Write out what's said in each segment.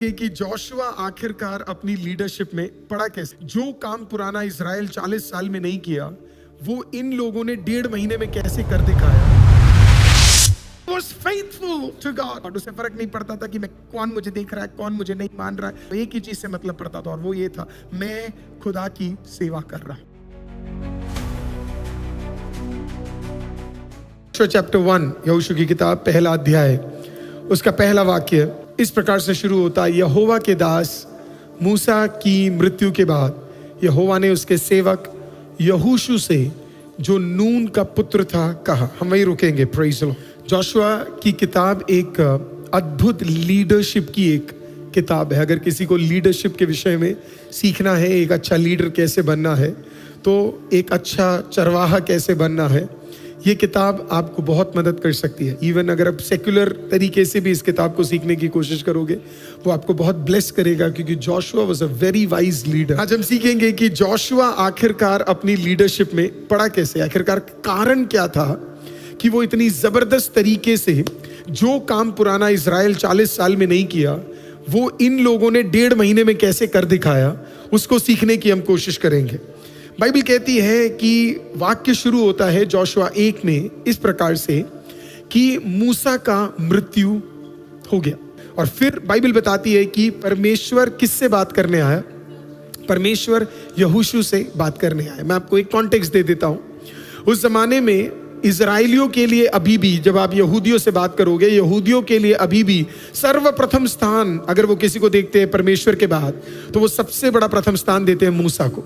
कि जोशुआ आखिरकार अपनी लीडरशिप में पड़ा कैसे। जो काम पुराना इजराइल 40 साल में नहीं किया वो इन लोगों ने 1.5 महीने में कैसे कर दिखाया। Was faithful to God। और उसे फर्क नहीं पड़ता था कि मैं कौन मुझे देख रहा है कौन मुझे नहीं मान रहा है, एक ही चीज से मतलब पड़ता था और वो ये था, मैं खुदा की सेवा कर रहा हूं। चैप्टर 1 यहोशू की किताब पहला अध्याय उसका पहला वाक्य इस प्रकार से शुरू होता है। यहोवा के दास मूसा की मृत्यु के बाद यहोवा ने उसके सेवक यहोशू से जो नून का पुत्र था कहा। हम वही रुकेंगे। Praise the Lord. जोशुआ की किताब एक अद्भुत लीडरशिप की एक किताब है। अगर किसी को लीडरशिप के विषय में सीखना है, एक अच्छा लीडर कैसे बनना है, तो एक अच्छा चरवाहा कैसे बनना है, ये किताब आपको बहुत मदद कर सकती है। इवन अगर आप सेक्युलर तरीके से भी इस किताब को सीखने की कोशिश करोगे वो आपको बहुत ब्लेस करेगा, क्योंकि Joshua was a very wise leader. आज हम सीखेंगे कि जोशुआ आखिरकार अपनी लीडरशिप में पड़ा कैसे, आखिरकार कारण क्या था कि वो इतनी जबरदस्त तरीके से जो काम पुराना इजराइल 40 साल में नहीं किया वो इन लोगों ने 1.5 महीने में कैसे कर दिखाया, उसको सीखने की हम कोशिश करेंगे। बाइबल कहती है कि वाक्य शुरू होता है जोशुआ 1 में इस प्रकार से कि मूसा का मृत्यु हो गया। और फिर बाइबल बताती है कि परमेश्वर किससे बात करने आया, परमेश्वर यहोशू से बात करने आया। मैं आपको एक कॉन्टेक्स्ट दे देता हूं। उस जमाने में इजराइलियों के लिए अभी भी, जब आप यहूदियों से बात करोगे, यहूदियों के लिए अभी भी सर्वप्रथम स्थान अगर वो किसी को देखते हैं परमेश्वर के बाद, तो वो सबसे बड़ा प्रथम स्थान देते हैं मूसा को।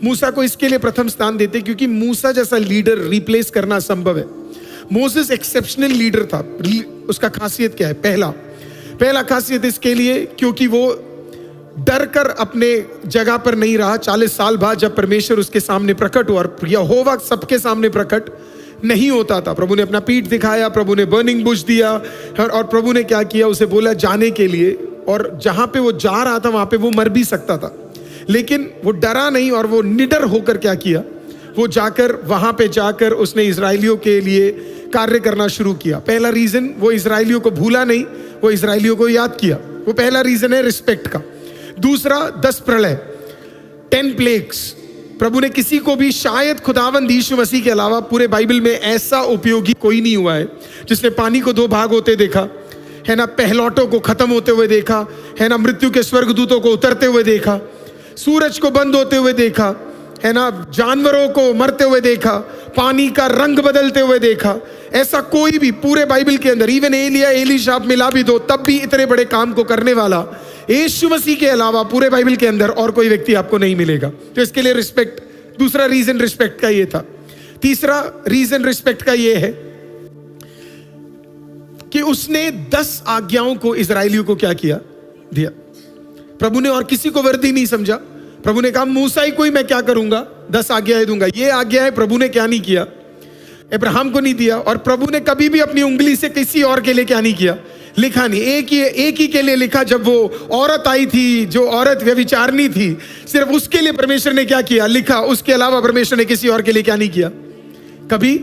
मूसा को इसके लिए प्रथम स्थान देते क्योंकि मूसा जैसा लीडर रिप्लेस करना असंभव है। मोसेस एक्सेप्शनल लीडर था। उसका खासियत क्या है? पहला खासियत इसके लिए क्योंकि वो डर कर अपने जगह पर नहीं रहा। 40 साल बाद जब परमेश्वर उसके सामने प्रकट हुआ, और यहोवा सबके सामने प्रकट नहीं होता था, प्रभु ने अपना पीठ दिखाया, प्रभु ने बर्निंग बुश दिया और प्रभु ने क्या किया, उसे बोला जाने के लिए, और जहां पे वो जा रहा था वहां पे वो मर भी सकता था, लेकिन वो डरा नहीं और वो निडर होकर क्या किया, वो जाकर वहां पे जाकर उसने इजराइलियों के लिए कार्य करना शुरू किया। पहला रीजन, वो इजराइलियों को भूला नहीं, वो इजराइलियों को याद किया। वो पहला रीजन है रिस्पेक्ट का। दूसरा, 10 प्रलय, 10 प्लेग्स। प्रभु ने किसी को भी, शायद खुदावंद यीशु मसीह के अलावा पूरे बाइबल में ऐसा उपयोगी कोई नहीं हुआ है जिसने पानी को 2 भाग होते देखा है ना, पहलौटों को खत्म होते हुए देखा है ना, मृत्यु के स्वर्गदूतों को उतरते हुए देखा, सूरज को बंद होते हुए देखा है ना, जानवरों को मरते हुए देखा, पानी का रंग बदलते हुए देखा। ऐसा कोई भी पूरे बाइबल के अंदर, इवन एलिया एलीशा आप मिला भी दो तब भी इतने बड़े काम को करने वाला यीशु मसीह के अलावा पूरे बाइबल के अंदर और कोई व्यक्ति आपको नहीं मिलेगा। तो इसके लिए रिस्पेक्ट। दूसरा रीजन रिस्पेक्ट का ये था। तीसरा रीजन रिस्पेक्ट का ये है कि उसने 10 आज्ञाओं को इजराइलियों को क्या किया, दिया। प्रभु ने और किसी को वर्दी नहीं समझा। प्रभु ने कहा मूसा ही कोई मैं क्या करूंगा, 10 आज्ञाएं दूंगा। ये आज्ञाएं प्रभु ने क्या नहीं किया, अब्राहम को नहीं दिया। और प्रभु ने कभी भी अपनी उंगली से किसी और के लिए क्या नहीं किया, लिखा नहीं। एक ही के लिए लिखा, जब वो औरत आई थी, जो औरत व्यभिचारिणी थी, सिर्फ उसके लिए परमेश्वर ने क्या किया, लिखा। उसके अलावा परमेश्वर ने किसी और के लिए क्या नहीं किया, कभी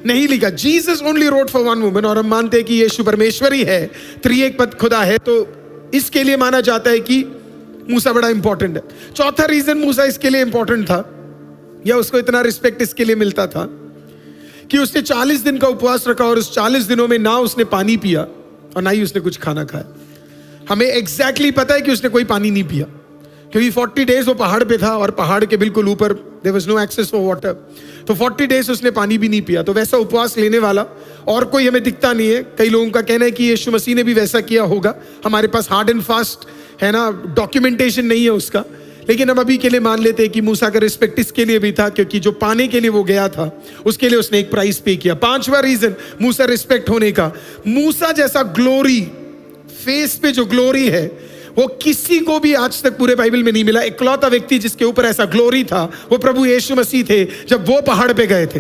नहीं लिखा। Jesus only wrote for one woman. और हम मानते हैं कि यीशु परमेश्वर ही है, त्रिएक पद खुदा है, तो इसके लिए माना जाता है कि मूसा बड़ा इंपॉर्टेंट है। चौथा रीजन मूसा इसके लिए इंपॉर्टेंट था, या उसको इतना रिस्पेक्ट इसके लिए मिलता था कि उसने 40 दिन का उपवास रखा और उस 40 दिनों में ना उसने पानी पिया और ना ही उसने कुछ खाना खाया। हमें एग्जैक्टली पता है कि उसने कोई पानी नहीं पिया, क्योंकि 40 डेज वो पहाड़ पे था और पहाड़ के बिल्कुल ऊपर there was no access for water. तो 40 डेज उसने पानी भी नहीं पिया। तो वैसा उपवास लेने वाला और कोई हमें दिखता नहीं है। कई लोगों का कहना है कि यीशु मसीह ने भी वैसा किया होगा। हमारे पास हार्ड एंड फास्ट है ना, डॉक्यूमेंटेशन नहीं है उसका, लेकिन हम अभी के लिए मान लेते हैं कि मूसा का रिस्पेक्ट इसके लिए भी था क्योंकि जो पाने के लिए वो गया था उसके लिए उसने एक प्राइस पे किया। 5वां रीजन मूसा रिस्पेक्ट होने का, मूसा जैसा ग्लोरी, फेस पे जो ग्लोरी है वो किसी को भी आज तक पूरे बाइबल में नहीं मिला। इकलौता व्यक्ति जिसके ऊपर ऐसा ग्लोरी था वो प्रभु यीशु मसीह थे जब वो पहाड़ पे गए थे,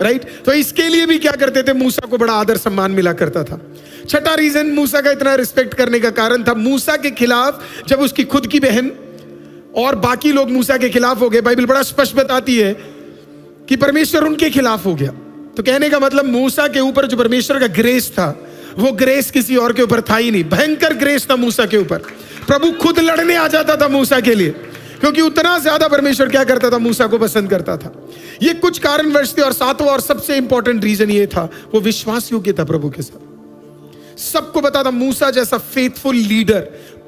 राइट। तो इसके लिए भी क्या करते थे, मूसा को बड़ा आदर सम्मान मिला करता था। छठा रीजन मूसा का इतना रिस्पेक्ट करने का कारण था, मूसा के खिलाफ जब उसकी खुद की बहन और बाकी लोग मूसा के खिलाफ हो गए, बाइबल बड़ा स्पष्ट बताती है कि परमेश्वर उनके खिलाफ हो गया। तो कहने का मतलब मूसा के ऊपर जो परमेश्वर का ग्रेस था वो ग्रेस किसी और के ऊपर था ही नहीं। भयंकर ग्रेस था मूसा के ऊपर। प्रभु खुद लड़ने आ जाता था मूसा के लिए, क्योंकि उतना ज्यादा परमेश्वर क्या करता था, मूसा को पसंद करता था। ये कुछ कारणवश थे। और सातवां और सबसे इंपॉर्टेंट रीजन ये था, वो विश्वास योग्य था प्रभु के साथ। सबको पता था मूसा जैसा फेथफुल लीडर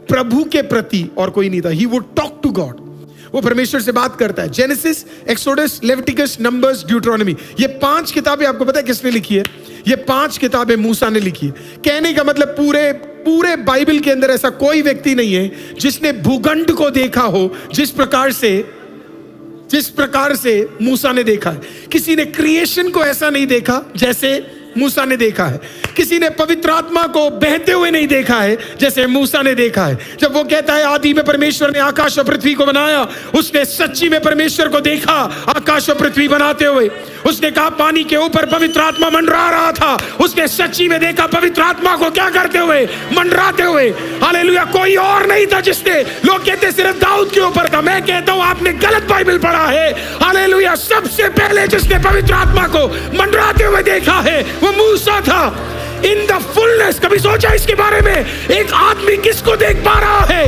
प्रभु के प्रति और कोई नहीं था। He would talk to God, वो परमेश्वर से बात करता है। Genesis, Exodus, Leviticus, Numbers, Deuteronomy, ये 5 किताबें आपको पता है किसने लिखी है? ये 5 किताबें मूसा ने लिखी है। कहने का मतलब पूरे बाइबल के अंदर ऐसा कोई व्यक्ति नहीं है जिसने भूखंड को देखा हो जिस प्रकार से मूसा ने देखा है। किसी ने क्रिएशन को ऐसा नहीं देखा जैसे मूसा ने देखा है। किसी ने पवित्र आत्मा को बहते हुए नहीं देखा है जैसे मूसा ने देखा है। जब वो कहता है आदि में परमेश्वर ने आकाश और पृथ्वी को बनाया, उसने सच्ची में परमेश्वर को देखा आकाश और पृथ्वी बनाते हुए। उसने कहा पानी के ऊपर पवित्र आत्मा मंडरा रहा था, उसने सच्ची में देखा पवित्र आत्मा को क्या करते हुए, मंडराते हुए। हालेलुया। कोई और नहीं था जिसने, लोग कहते सिर्फ दाऊद के ऊपर था। मैं कहता हूं आपने गलत बाइबल पढ़ा है। हालेलुया। सबसे पहले जिसने पवित्र आत्मा को मंडराते हुए देखा है वो मूसा था। In the fullness. कभी सोचा इसके बारे में? एक आदमी किसको देख पा रहा है?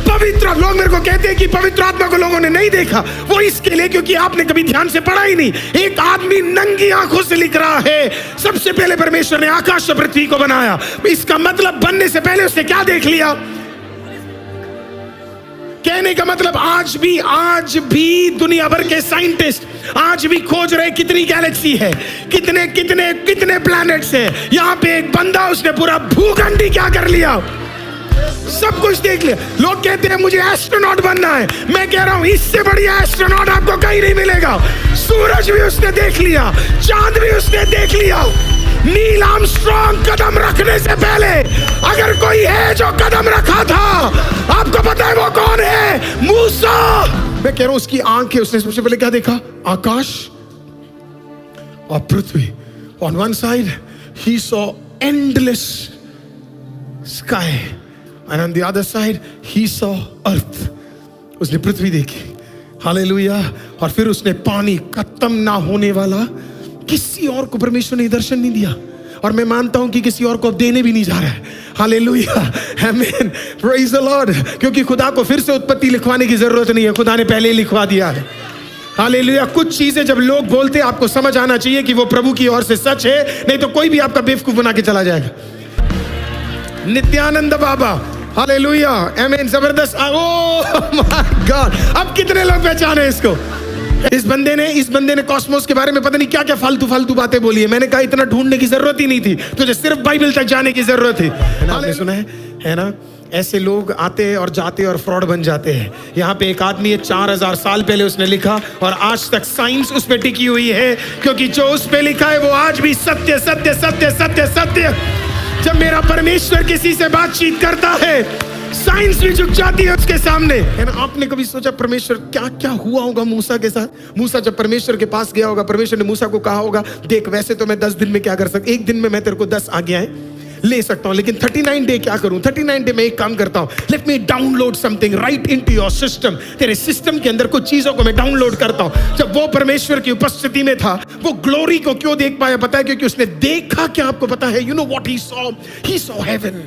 पवित्र। लोग मेरे को कहते हैं कि पवित्र आत्मा को लोगों ने नहीं देखा, वो इसके लिए क्योंकि आपने कभी ध्यान से पढ़ा ही नहीं। एक आदमी नंगी आंखों से लिख रहा है सबसे पहले परमेश्वर ने आकाश और पृथ्वी को बनाया। इसका मतलब बनने से पहले उसने क्या देख लिया? कहने का मतलब आज भी दुनिया भर के साइंटिस्ट आज भी खोज रहे कितनी गैलेक्सी है, कितने प्लैनेट्स है। यहाँ पे एक बंदा, उसने पूरा भूखंड ही क्या कर लिया, सब कुछ देख लिया। लोग कहते हैं मुझे एस्ट्रोनॉट बनना है। मैं कह रहा हूं इससे बढ़िया एस्ट्रोनॉट आपको कहीं नहीं मिलेगा। सूरज भी उसने देख लिया, चांद भी उसने देख लिया। नील आर्मस्ट्रांग कदम रखने से पहले अगर कोई है जो कदम रखा था, आपको पता है वो कौन है? मूसा। मैं कह रहा हूं उसकी आंखें, उसने सबसे पहले क्या देखा? आकाश और पृथ्वी। On one side he saw endless sky and on the other side he saw earth. उसने पृथ्वी देखी। हालेलुया। और फिर उसने पानी, खत्म ना होने वाला। किसी और को परमेश्वर ने दर्शन नहीं दिया, और मैं मानता हूं कि किसी और को अब देने भी नहीं जा रहा है। हालेलुया। आमीन। Praise the Lord. क्योंकि खुदा को फिर से उत्पत्ति लिखवाने की जरूरत नहीं है, खुदा ने पहले ही लिखवा दिया है। हालेलुया। कुछ चीजें जब लोग बोलते हैं आपको समझ आना चाहिए कि वो प्रभु की ओर से सच है, नहीं तो कोई भी आपका बेवकूफ बना के चला जाएगा। नित्यानंद बाबा, हालेलुया, आमीन। जबरदस्त। Oh my God. अब कितने लोग पहचाने इसको? इस बंदे ने कॉस्मोस के बारे में पता नहीं क्या क्या फालतू बातें बोली है। मैंने कहा इतना ढूंढने की जरूरत ही नहीं थी, तुझे सिर्फ बाइबल तक जाने की जरूरत थी। आपने सुना है ना? ऐसे लोग आते हैं और जाते और फ्रॉड बन जाते हैं। यहाँ पे एक आदमी है, 4000 साल पहले उसने लिखा और आज तक साइंस उस पे टिकी हुई है, क्योंकि जो उस पे लिखा है वो आज भी सत्य सत्य सत्य सत्य सत्य। जब मेरा परमेश्वर किसी से बातचीत करता है, साइंस भी झुक जाती है उसके सामने। है ना? आपने कभी सोचा परमेश्वर क्या क्या हुआ होगा मूसा के साथ? मूसा जब परमेश्वर के पास गया होगा, परमेश्वर ने मूसा को कहा होगा देख वैसे तो मैं 10 दिन में क्या कर सकता, एक दिन में मैं तेरे को 10 आज्ञाएं ले सकता हूं, लेकिन 39 डे क्या करूं? 39 डे में एक काम करता हूं, let me download something right into your system. तेरे सिस्टम के अंदर कुछ चीजों को मैं डाउनलोड करता हूं। जब वो परमेश्वर की उपस्थिति में था, वो ग्लोरी को क्यों देख पाया पता है? क्योंकि उसने देखा। क्या आपको पता है? You know what he saw heaven.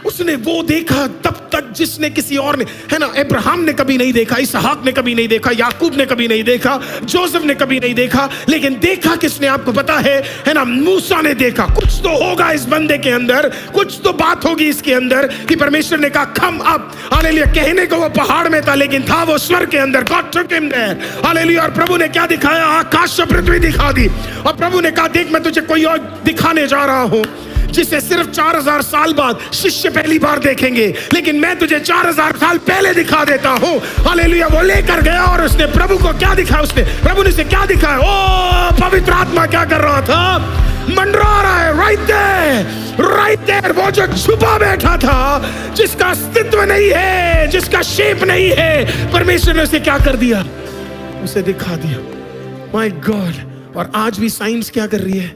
उसने वो देखा तब तक जिसने किसी और ने, है ना, अब्राहम ने कभी नहीं देखा, इसहाक ने कभी नहीं देखा, याकूब ने कभी नहीं देखा, जोसेफ ने कभी नहीं देखा, लेकिन देखा किसने? आपको पता है ना? मूसा ने देखा। कुछ तो होगा इस बंदे के अंदर, कुछ तो बात होगी इसके अंदर कि परमेश्वर ने कहा कम अप। हालेलुया। कहने को वो पहाड़ में था, लेकिन था वो स्वर्ग के अंदर। God took him there. Hallelujah. और प्रभु ने क्या दिखाया? आकाश और पृथ्वी दिखा दी। और प्रभु ने कहा देख मैं तुझे कोई और दिखाने जा रहा हूं जिसे सिर्फ 4000 साल बाद शिष्य पहली बार देखेंगे, लेकिन मैं तुझे 4000 साल पहले दिखा देता हूं। हालेलुया। वो लेकर गया और उसने प्रभु को क्या दिखाया? प्रभु ने उसे क्या दिखाया? ओ पवित्र आत्मा क्या कर रहा था? मंडरा रहा है। Right there. वो जो छुपा बैठा था, जिसका अस्तित्व नहीं है, जिसका शेप नहीं है, परमेश्वर ने उसे क्या कर दिया? उसे दिखा दिया। My God. और आज भी साइंस क्या कर रही है?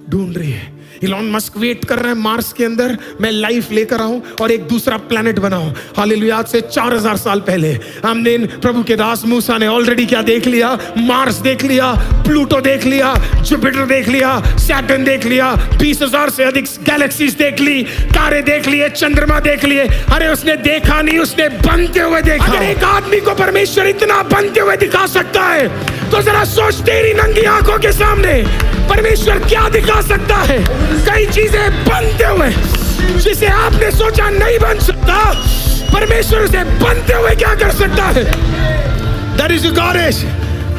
ढूंढ रही है। इलॉन मस्क वेट कर रहा है मार्स के अंदर मैं लाइफ लेकर आऊं और एक दूसरा प्लेनेट बनाऊं। हालेलुया। आज से 4000 साल पहले हमने प्रभु के दास मूसा ने ऑलरेडी क्या देख लिया? मार्स देख लिया, प्लूटो देख लिया, जुपिटर देख लिया, सैटर्न देख लिया, 20,000 से अधिक गैलेक्सीज देख ली, तारे देख लिए, चंद्रमा देख लिए। अरे उसने देखा नहीं, उसने बनते हुए देखा। अगर एक आदमी को परमेश्वर इतना बनते हुए दिखा सकता है तो जरा सोच, तेरी नंगी आंखों के सामने परमेश्वर क्या दिखा सकता है। कई चीजें बनते हुए जिसे आपने सोचा नहीं बन सकता, परमेश्वर उसे बनते हुए क्या कर सकता है। That is goddess।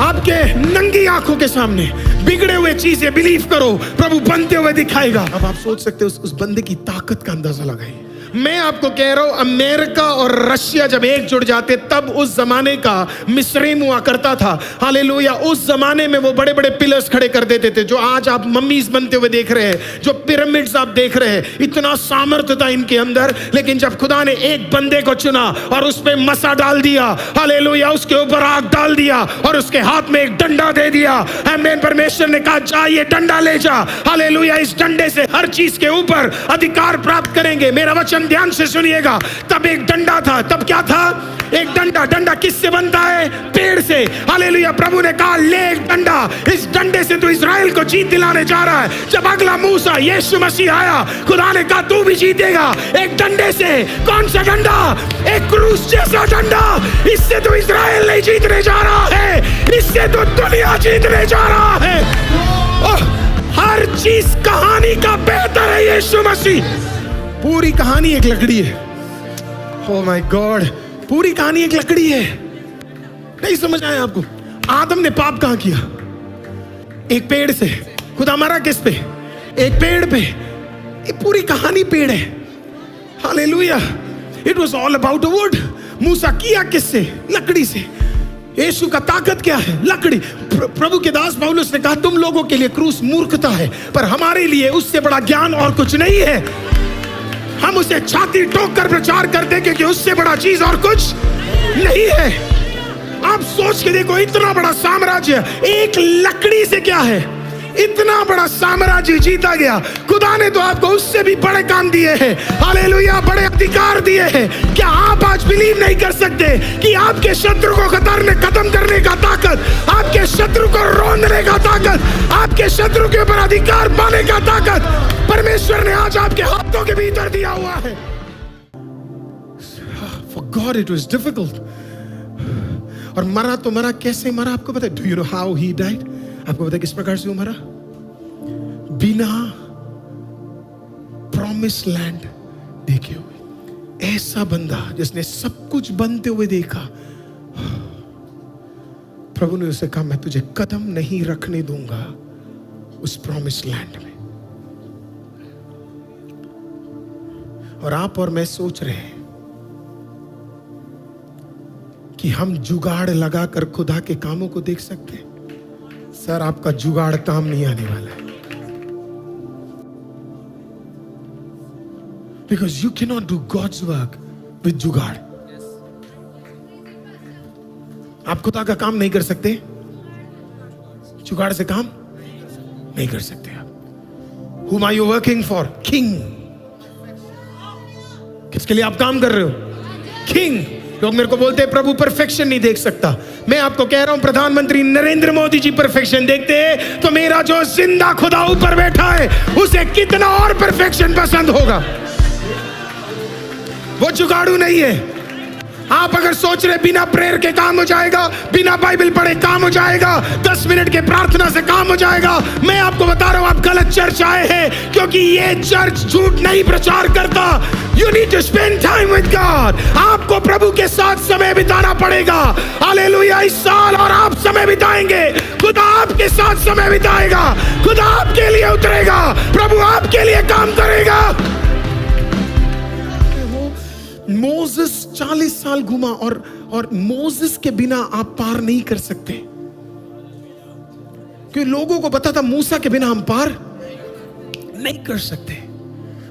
आपके नंगी आंखों के सामने बिगड़े हुए चीजें बिलीव करो, प्रभु बनते हुए दिखाएगा। अब आप सोच सकते हो उस बंदे की ताकत का अंदाजा लगाइए। मैं आपको कह रहा हूं, अमेरिका और रशिया जब एक जुड़ जाते तब उस जमाने का मिस्रेम हुआ करता था। हालेलुया। उस जमाने में वो बड़े बड़े पिलर्स खड़े कर देते थे जो आज आप मम्मीज बनते हुए देख रहे हैं, जो पिरामिड्स आप देख रहे हैं। इतना सामर्थ्य था इनके अंदर, लेकिन जब खुदा ने एक बंदे को चुना और उस पे मसा डाल दिया, हालेलुया, उसके ऊपर आग डाल दिया और उसके हाथ में एक डंडा दे दिया। आमीन। परमेश्वर ने कहा जा ये डंडा ले जा। हालेलुया। इस डंडे से हर चीज के ऊपर अधिकार प्राप्त करेंगे। मेरा वचन ध्यान से सुनिएगा। तब एक डंडा था। तब क्या था? एक डंडा। डंडा किससे बनता है? पेड़ से। हालेलुया। प्रभु ने कहा ले एक डंडा, इस डंडे से तू इजराइल को जीत दिलाने जा रहा है। जब अगला मूसा यीशु मसीह आया, खुदा ने कहा तू भी जीतेगा एक डंडे से। कौन सा डंडा? एक क्रूस जैसा डंडा। इससे तो इजराइल नहीं जीतने जा रहा है, इससे तो दुनिया जीतने जा रहा है। हर चीज कहानी का बेहतर है यीशु मसीह। पूरी कहानी एक लकड़ी है। ओह माय गॉड, पूरी कहानी एक लकड़ी है। नहीं समझ आया आपको? आदम ने पाप कहां किया? एक पेड़ से। खुदा मरा किस पे? एक पेड़ पे। ये पूरी कहानी पेड़ है। Hallelujah. It was all about a wood. मूसा किया किससे? लकड़ी से। यीशु का ताकत क्या है? लकड़ी। प्रभु के दास पौलुस ने कहा तुम लोगों के लिए क्रूस मूर्खता है, पर हमारे लिए उससे बड़ा ज्ञान और कुछ नहीं है। हम उसे छाती ठोक कर प्रचार करते कि उससे बड़ा चीज और कुछ नहीं है। आप सोच के देखो, इतना बड़ा साम्राज्य एक लकड़ी से क्या है? इतना बड़ा साम्राज्य जीता गया। खुदा ने तो आपको उससे भी बड़े काम दिए हैं। हालेलुया। बड़े अधिकार दिए हैं। क्या आप आज बिलीव नहीं कर सकते कि आपके शत्रु को खत्म करने का ताकत, आपके शत्रु को रोंदने का ताकत, आपके शत्रु के ऊपर अधिकार पाने का ताकत परमेश्वर ने आज आपके हाथों के भीतर दिया हुआ है। For God it was difficult। और मरा तो मरा, कैसे मरा आपको पता है? Do you know how he died? आपको पता है किस प्रकार से वो मरा? बिना प्रॉमिस लैंड देखे हुए। ऐसा बंदा जिसने सब कुछ बनते हुए देखा, प्रभु ने उसे कहा मैं तुझे कदम नहीं रखने दूंगा उस प्रॉमिस लैंड में। और आप और मैं सोच रहे हैं कि हम जुगाड़ लगाकर खुदा के कामों को देख सकते हैं। सर, आपका जुगाड़ काम नहीं आने वाला है। Because you cannot do God's work with जुगाड़। आप खुदा का काम नहीं कर सकते, जुगाड़ से काम नहीं कर सकते आप। Whom are you working for? King। किसके लिए आप काम कर रहे हो? King। लोग मेरे को बोलते हैं प्रभु परफेक्शन नहीं देख सकता। मैं आपको कह रहा हूं प्रधानमंत्री नरेंद्र मोदी जी परफेक्शन देखते हैं, तो मेरा जो जिंदा खुदा ऊपर बैठा है उसे कितना और परफेक्शन पसंद होगा। वो जुगाड़ू नहीं है। आप अगर सोच रहे बिना प्रेयर के काम हो जाएगा, बिना बाइबल पढ़े काम हो जाएगा, 10 मिनट के प्रार्थना से काम हो जाएगा, मैं आपको बता रहा हूं आप गलत चर्च आए हैं, क्योंकि ये चर्च झूठ नहीं प्रचार करता। You need to spend time with God। आपको प्रभु के साथ समय बिताना पड़ेगा। हालेलुया। इस साल और आप समय बिताएंगे, खुदा आपके साथ समय बिताएगा, खुदा आपके लिए उतरेगा, प्रभु आपके लिए काम करेगा। मोसेस 40 साल घुमा और मोसेस के बिना आप पार नहीं कर सकते, क्योंकि लोगों को पता था मूसा के बिना हम पार नहीं कर सकते।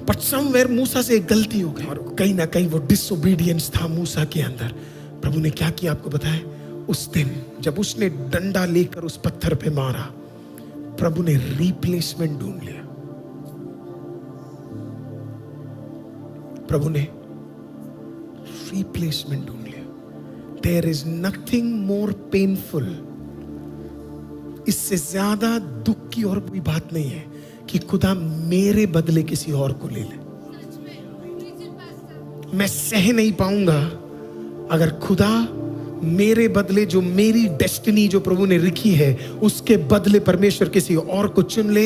बट समवेयर मूसा से एक गलती हो गई और कहीं ना कहीं वो डिसोबीडियंस था मूसा के अंदर। प्रभु ने क्या किया आपको बताया? उस दिन जब उसने डंडा लेकर उस पत्थर पे मारा, प्रभु ने रिप्लेसमेंट ढूंढ लिया। प्रभु ने रिप्लेसमेंट ढूंढ लिया। There is nothing more painful, इससे ज्यादा दुख की और कोई बात नहीं है कि खुदा मेरे बदले किसी और को ले ले। मैं सह नहीं पाऊंगा अगर खुदा मेरे बदले, जो मेरी डेस्टिनी जो प्रभु ने लिखी है, उसके बदले परमेश्वर किसी और को चुन ले।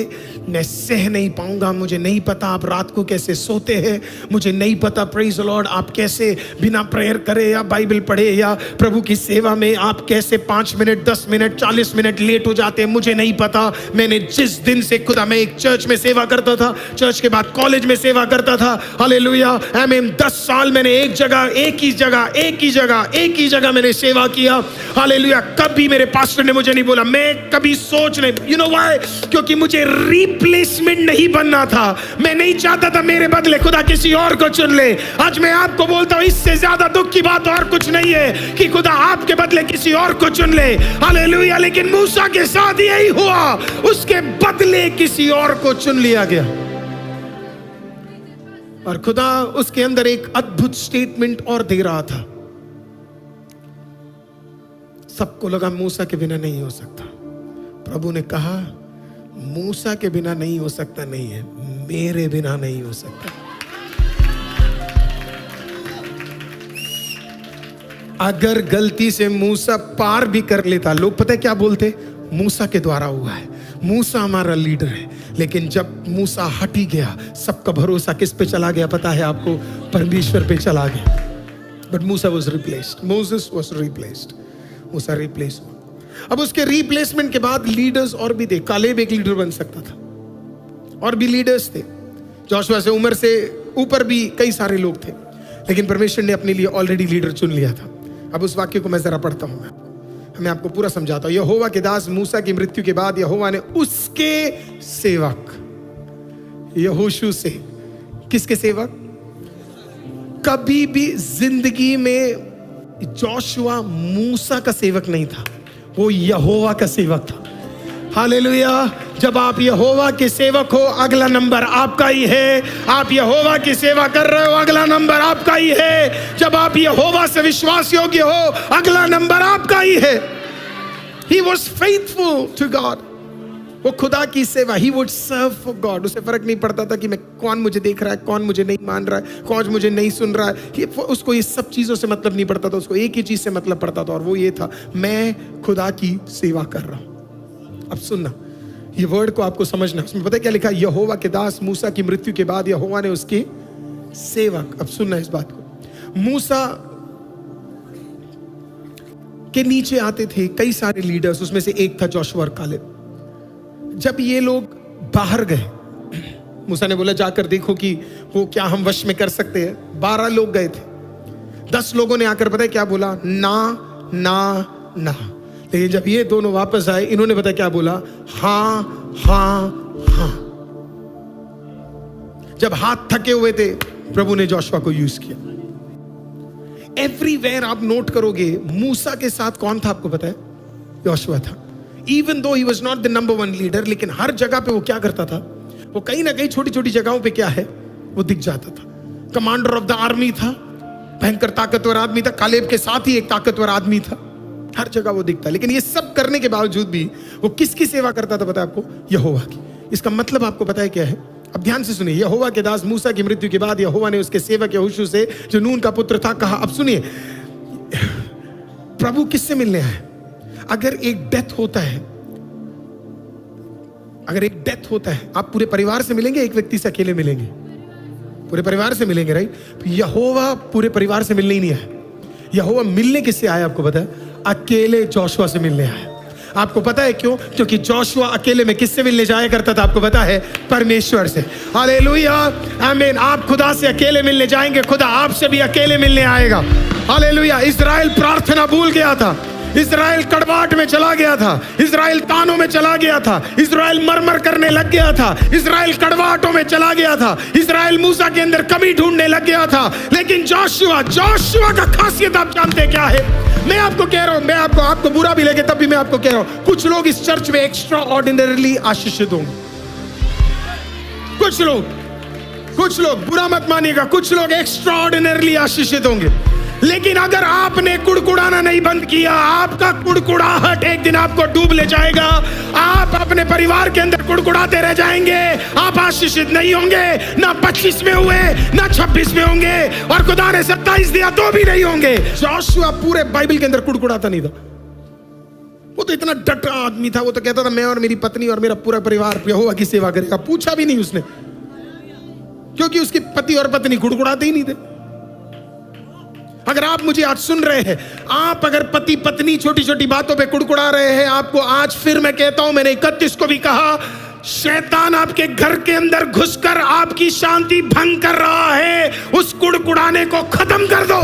मैं सह नहीं पाऊंगा। मुझे नहीं पता आप रात को कैसे सोते हैं, मुझे नहीं पता प्रेज द लॉर्ड आप कैसे बिना प्रेयर करे या बाइबल पढ़े या प्रभु की सेवा में आप कैसे 5 मिनट 10 मिनट 40 मिनट लेट हो जाते हैं, मुझे नहीं पता। मैंने जिस दिन से खुदा, मैं एक चर्च में सेवा करता था, चर्च के बाद कॉलेज में सेवा करता था, हालेलुया, आमीन, 10 साल मैंने एक ही जगह मैंने सेवा किया, हालेलुया। कभी मेरे पास्टर ने मुझे नहीं बोला, मैं कभी सोच नहीं, यू नो व्हाई, क्योंकि मुझे रिप्लेसमेंट नहीं बनना था। मैं नहीं चाहता था मेरे बदले खुदा किसी और को चुन ले। आज मैं आपको बोलता हूं, इससे ज्यादा दुख की बात और कुछ नहीं है कि खुदा आपके बदले किसी और को चुन ले, हालेलुया। लेकिन मूसा के साथ यही हुआ, उसके बदले किसी और को चुन लिया गया। और खुदा उसके अंदर एक अद्भुत स्टेटमेंट और दे रहा था। सबको लगा मूसा के बिना नहीं हो सकता। प्रभु ने कहा मूसा के बिना नहीं हो सकता, नहीं है, मेरे बिना नहीं हो सकता। अगर गलती से मूसा पार भी कर लेता, लोग पता है क्या बोलते, मूसा के द्वारा हुआ है, मूसा हमारा लीडर है। लेकिन जब मूसा हट ही गया, सबका भरोसा किस पे चला गया पता है आपको? परमेश्वर पे चला गया। But Musa was replaced, Moses was replaced, Musa replace हुआ। अब उसके रिप्लेसमेंट के बाद लीडर्स और भी थे। कालेब एक लीडर बन सकता था, और भी लीडर्स थे। जोशुआ से उम्र से ऊपर भी कई सारे लोग थे, लेकिन परमेश्वर ने अपने लिए ऑलरेडी लीडर चुन लिया था। अब उस वाक्य को मैं जरा पढ़ता हूं, मैं आपको पूरा समझाता हूं। यहोवा के दास मूसा की मृत्यु के बाद यहोवा ने उसके सेवक यहोशू से, किसके सेवक? कभी भी जिंदगी में जोशुआ मूसा का सेवक नहीं था, वो यहोवा का सेवक था। हालेलुया। जब आप यहोवा के सेवक हो, अगला नंबर आपका ही है। आप यहोवा की सेवा कर रहे हो, अगला नंबर आपका ही है। जब आप यहोवा से विश्वास योग्य हो, अगला नंबर आपका ही है। He was faithful to God. वो खुदा की सेवा, he would serve for God. उसे फर्क नहीं पड़ता था कि मैं, कौन मुझे देख रहा है, कौन मुझे नहीं मान रहा है, कौन मुझे नहीं सुन रहा है। उसको ये सब चीजों से मतलब नहीं पड़ता था, उसको एक ही चीज से मतलब पड़ता था, और वो ये था, मैं खुदा की सेवा कर रहा हूं। अब सुनना, ये वर्ड को आपको समझना। उसमें पता है क्या लिखा? यहोवा के दास मूसा की मृत्यु के बाद यहोवा ने उसके सेवक, अब सुनना इस बात को, मूसा के नीचे आते थे कई सारे लीडर्स, उसमें से एक था जोशुआ और कालेब। जब ये लोग बाहर गए, मूसा ने बोला जाकर देखो कि वो क्या हम वश में कर सकते हैं। 12 लोग गए थे, 10 लोगों ने आकर पता है क्या बोला? ना ना ना। लेकिन जब ये दोनों वापस आए, इन्होंने पता क्या बोला? हाँ हाँ हाँ। जब हाथ थके हुए थे, प्रभु ने जोशुआ को यूज किया। एवरीवेयर आप नोट करोगे, मूसा के साथ कौन था आपको पता है? जोशुआ था। Even though he was not the number 1 leader, लेकिन हर जगह पे वो क्या करता था? वो कहीं ना कहीं छोटी छोटी जगहों पे क्या है, वो दिख जाता था। कमांडर ऑफ द आर्मी था, भयंकर ताकतवर आदमी था। कालेब के साथ ही एक ताकतवर आदमी था, हर जगह वो दिखता। लेकिन ये सब करने के बावजूद भी वो किसकी सेवा करता था पता है आपको? यहोवा की। इसका मतलब आपको पता है क्या है? अब ध्यान से सुनिए। यहोवा के दास मूसा की मृत्यु के बाद यहोवा ने उसके सेवक यहोशू से, जो नून का पुत्र था, कहा। अब सुनिए, प्रभु किससे मिलने आए? अगर एक डेथ होता है, आप पूरे परिवार से मिलेंगे, एक व्यक्ति से अकेले मिलेंगे? पूरे परिवार से मिलेंगे, राइट? यहोवा पूरे परिवार से मिलने ही नहीं आया। यहोवा मिलने किससे आया आपको पता है? अकेले जोशुआ से मिलने आया। आपको पता है क्यों? क्योंकि जोशुआ अकेले में किससे मिलने जाया करता था आपको पता है? परमेश्वर से। हालेलुया, आमीन। आप खुदा से अकेले मिलने जाएंगे, खुदा आपसे भी अकेले मिलने आएगा। हालेलुया। इस्राएल प्रार्थना भूल गया था, इस्राएल कड़वाहट में चला गया था, इस्राएल तानों में चला गया था, इस्राएल मरमर करने लग गया था, इस्राएल कड़वाहटों में चला गया था, इस्राएल मूसा के अंदर कमी ढूंढने लग गया था। लेकिन जोशुआ का खासियत आप जानते क्या है? मैं आपको कह रहा हूं, मैं आपको बुरा भी लगे तब भी मैं आपको कह रहा हूं, कुछ लोग इस चर्च में एक्स्ट्रा ऑर्डिनरीली आशीषित होंगे। कुछ लोग कुछ लोग, बुरा मत मानिएगा, कुछ लोग एक्स्ट्राऑर्डिनरली आशीषित होंगे। लेकिन अगर आपने कुड़कुड़ाना नहीं बंद किया, आपका कुड़कुड़ाहट एक दिन आपको डूब ले जाएगा। आप अपने परिवार के अंदर कुड़कुड़ाते रह जाएंगे, आप आशीषित नहीं होंगे। ना 25 में हुए, ना 26 में होंगे, और खुदा ने 27 दिया तो भी नहीं होंगे। जोशुआ पूरे बाइबल के अंदर कुड़कुड़ाता नहीं था। वो तो इतना डटा आदमी था, वो तो कहता था मैं और मेरी पत्नी और मेरा पूरा परिवार यहोवा की सेवा करेगा। पूछा भी नहीं उसने, क्योंकि उसकी पति और पत्नी कुड़कुड़ाते ही नहीं थे। अगर आप मुझे आज सुन रहे हैं, आप अगर पति पत्नी छोटी छोटी बातों पे कुड़कुड़ा रहे हैं, आपको आज फिर मैं कहता हूं, मैंने 31 को भी कहा, शैतान आपके घर के अंदर घुसकर आपकी शांति भंग कर रहा है। उस कुड़कुड़ाने को खत्म कर दो।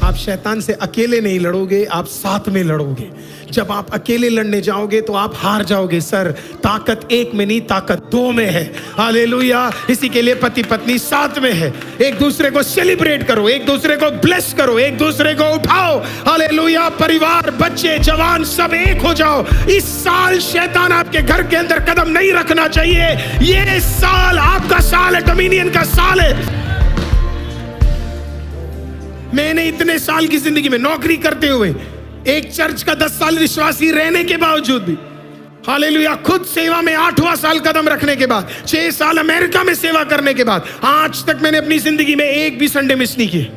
आप शैतान से अकेले नहीं लड़ोगे, आप साथ में लड़ोगे। जब आप अकेले लड़ने जाओगे तो आप हार जाओगे। सर, ताकत एक में नहीं, ताकत दो में है। हालेलुया। इसी के लिए पति पत्नी साथ में है। एक दूसरे को सेलिब्रेट करो, एक दूसरे को ब्लेस करो, एक दूसरे को उठाओ। हालेलुया। परिवार, बच्चे, जवान सब एक हो जाओ। इस साल शैतान आपके घर के अंदर कदम नहीं रखना चाहिए। ये साल आपका साल है, डोमिनियन का साल है। मैंने इतने साल की जिंदगी में नौकरी करते हुए, एक चर्च का 10 साल विश्वासी रहने के बावजूद भी, हालेलुया, खुद सेवा में 8वां साल कदम रखने के बाद, 6 साल अमेरिका में सेवा करने के बाद, आज तक मैंने अपनी जिंदगी में एक भी संडे मिस नहीं किए।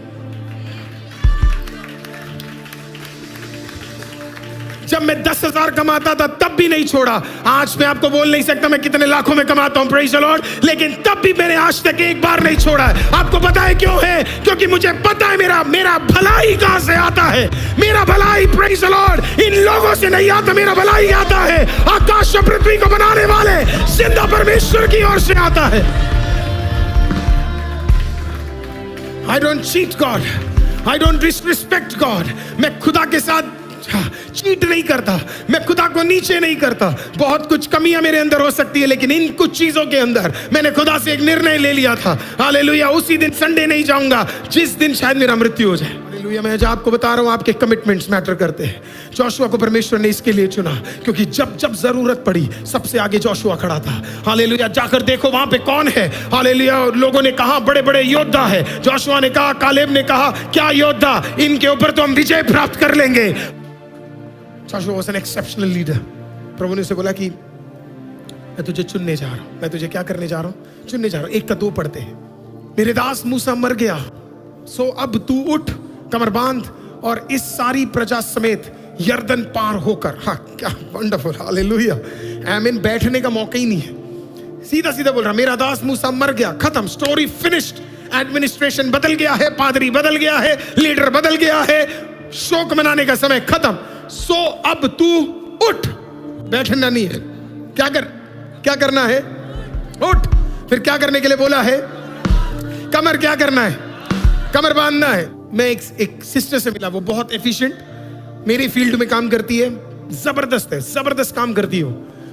जब मैं 10,000 कमाता था तब भी नहीं छोड़ा। आज मैं आपको बोल नहीं सकता मैं कितने लाखों में कमाता हूं, प्रेज़ द लॉर्ड, लेकिन तब भी मैंने आज तक एक बार नहीं छोड़ा है। आपको पता है क्यों है? क्योंकि मुझे पता है मेरा भलाई कहां से आता है। मेरा भलाई, प्रेज़ द लॉर्ड, इन लोगों से नहीं आता, मेरा भलाई आता है आकाश और पृथ्वी को बनाने वाले जिंदा परमेश्वर की ओर से आता है। I don't cheat God, I don't disrespect God। मैं खुदा के साथ चीट नहीं करता, मैं खुदा को नीचे नहीं करता। बहुत कुछ कमियां मेरे अंदर हो सकती है, लेकिन इन कुछ चीजों के अंदर मैंने खुदा से एक निर्णय ले लिया था। हालेलुया। उसी दिन संडे नहीं जाऊंगा जिस दिन शायद मेरा मृत्यु हो जाए। हालेलुया। मैं आज आपको बता रहा हूं, आपके कमिटमेंट्स मैटर करते हैं। जोशुआ को परमेश्वर ने इसके लिए चुना क्योंकि जब जब जरूरत पड़ी सबसे आगे जोशुआ खड़ा था। हालेलुया। जाकर देखो वहां पे कौन है। हालेलुया। लोगों ने कहा बड़े बड़े योद्धा है। जोशुआ ने कहा, कालेब ने कहा, क्या योद्धा, इनके ऊपर तो हम विजय प्राप्त कर लेंगे। Joshua was an exceptional leader। प्रभु ने उसे बोला कि मैं तुझे चुनने जा रहा हूं। मैं तुझे क्या करने जा रहा हूं? चुनने जा रहा हूं। 1 का 2 पढ़ते हैं। मेरे दास मूसा मर गया, सो अब तू उठ, कमर बांध और इस सारी प्रजा समेत यर्दन पार होकर। हाँ, क्या वंडरफुल, हालेलुया। आमीन। बैठने का मौका ही नहीं है, सीधा सीधा बोल रहा, मेरा दास मूसा मर गया, खत्म, स्टोरी फिनिश्ड। एडमिनिस्ट्रेशन बदल गया है, पादरी बदल गया है, लीडर बदल गया है, शोक मनाने का समय खत्म। सो अब तू उठ, बैठना नहीं है। क्या करना है? उठ। फिर क्या करने के लिए बोला है? कमर क्या करना है? कमर बांधना है। मैं एक सिस्टर से मिला, वो बहुत एफिशिएंट मेरी फील्ड में काम करती है, जबरदस्त है, जबरदस्त काम करती है।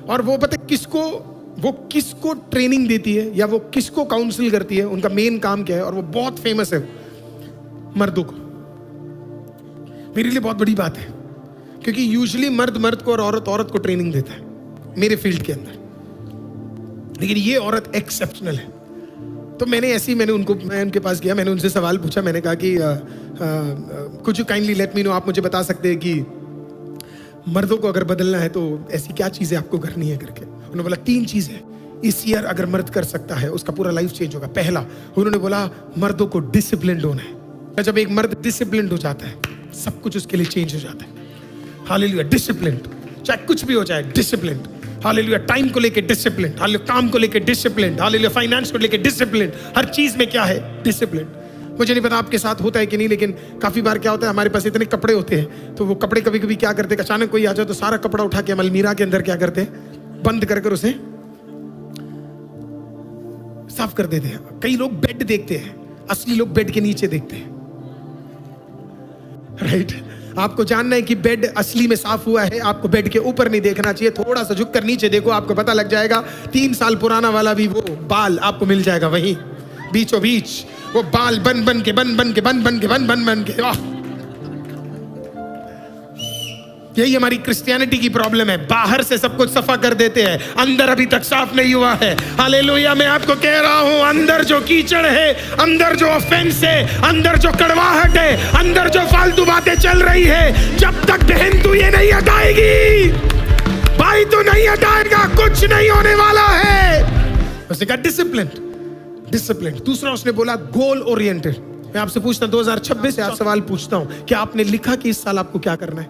और वो पता किसको ट्रेनिंग देती है या वो किसको काउंसिल करती है, उनका मेन काम क्या है, और वो बहुत फेमस है मर्दों को। मेरे लिए बहुत बड़ी बात है क्योंकि यूजुअली मर्द को और औरत को ट्रेनिंग देता है मेरे फील्ड के अंदर, लेकिन ये औरत एक्सेप्शनल है। तो मैंने उनके पास गया, मैंने उनसे सवाल पूछा। मैंने कहा कि could you kindly let me know, आप मुझे बता सकते हैं कि मर्दों को अगर बदलना है तो ऐसी क्या चीजें आपको करनी है करके। उन्होंने बोला 3 चीजें इस ईयर अगर मर्द कर सकता है उसका पूरा लाइफ चेंज होगा। पहला, उन्होंने बोला मर्दों को डिसिप्लिन्ड होना है। जब एक मर्द डिसिप्लिन्ड हो जाता है सब कुछ उसके लिए चेंज हो जाता है। हालेलुया। डिसिप्लिन्ड, चाहे कुछ भी हो जाए, डिसिप्लिन्ड। हालेलुया। टाइम को लेके डिसिप्लिन, हालेलुया। काम को लेके डिसिप्लिन, हालेलुया। फाइनेंस को लेके डिसिप्लिन। हर चीज में क्या है? डिसिप्लिन। मुझे नहीं पता आपके साथ होता है कि नहीं, लेकिन काफी बार क्या होता है, हमारे पास इतने कपड़े होते हैं तो वो कपड़े कभी कभी क्या करते हैं, अचानक कोई आ जाए तो सारा कपड़ा उठा के हम अलमीरा के अंदर क्या करते हैं, बंद कर उसे साफ कर देते हैं। कई लोग बेड देखते हैं, असली लोग बेड के नीचे देखते हैं। राइट। आपको जानना है कि बेड असली में साफ हुआ है, आपको बेड के ऊपर नहीं देखना चाहिए, थोड़ा सा झुककर नीचे देखो, आपको पता लग जाएगा 3 साल पुराना वाला भी वो बाल आपको मिल जाएगा वहीं बीचों बीच। वो बाल बन के यही हमारी क्रिश्चियनिटी की प्रॉब्लम है। बाहर से सब कुछ सफा कर देते हैं, अंदर अभी तक साफ नहीं हुआ है। हालेलुया। मैं आपको कह रहा हूं, अंदर जो कीचड़ है, अंदर जो ऑफेंस है, अंदर जो कड़वाहट है, अंदर जो फालतू बातें चल रही है, जब तक बहन तू ये नहीं हटाएगी, भाई तो नहीं हटाएगा, कुछ नहीं होने वाला है। उसने कहा डिसिप्लिन। दूसरा उसने बोला गोल ओरिएंटेड। मैं आपसे पूछता हूं, 2026 से आप सवाल पूछता हूं, क्या आपने लिखा कि इस साल आपको क्या करना है?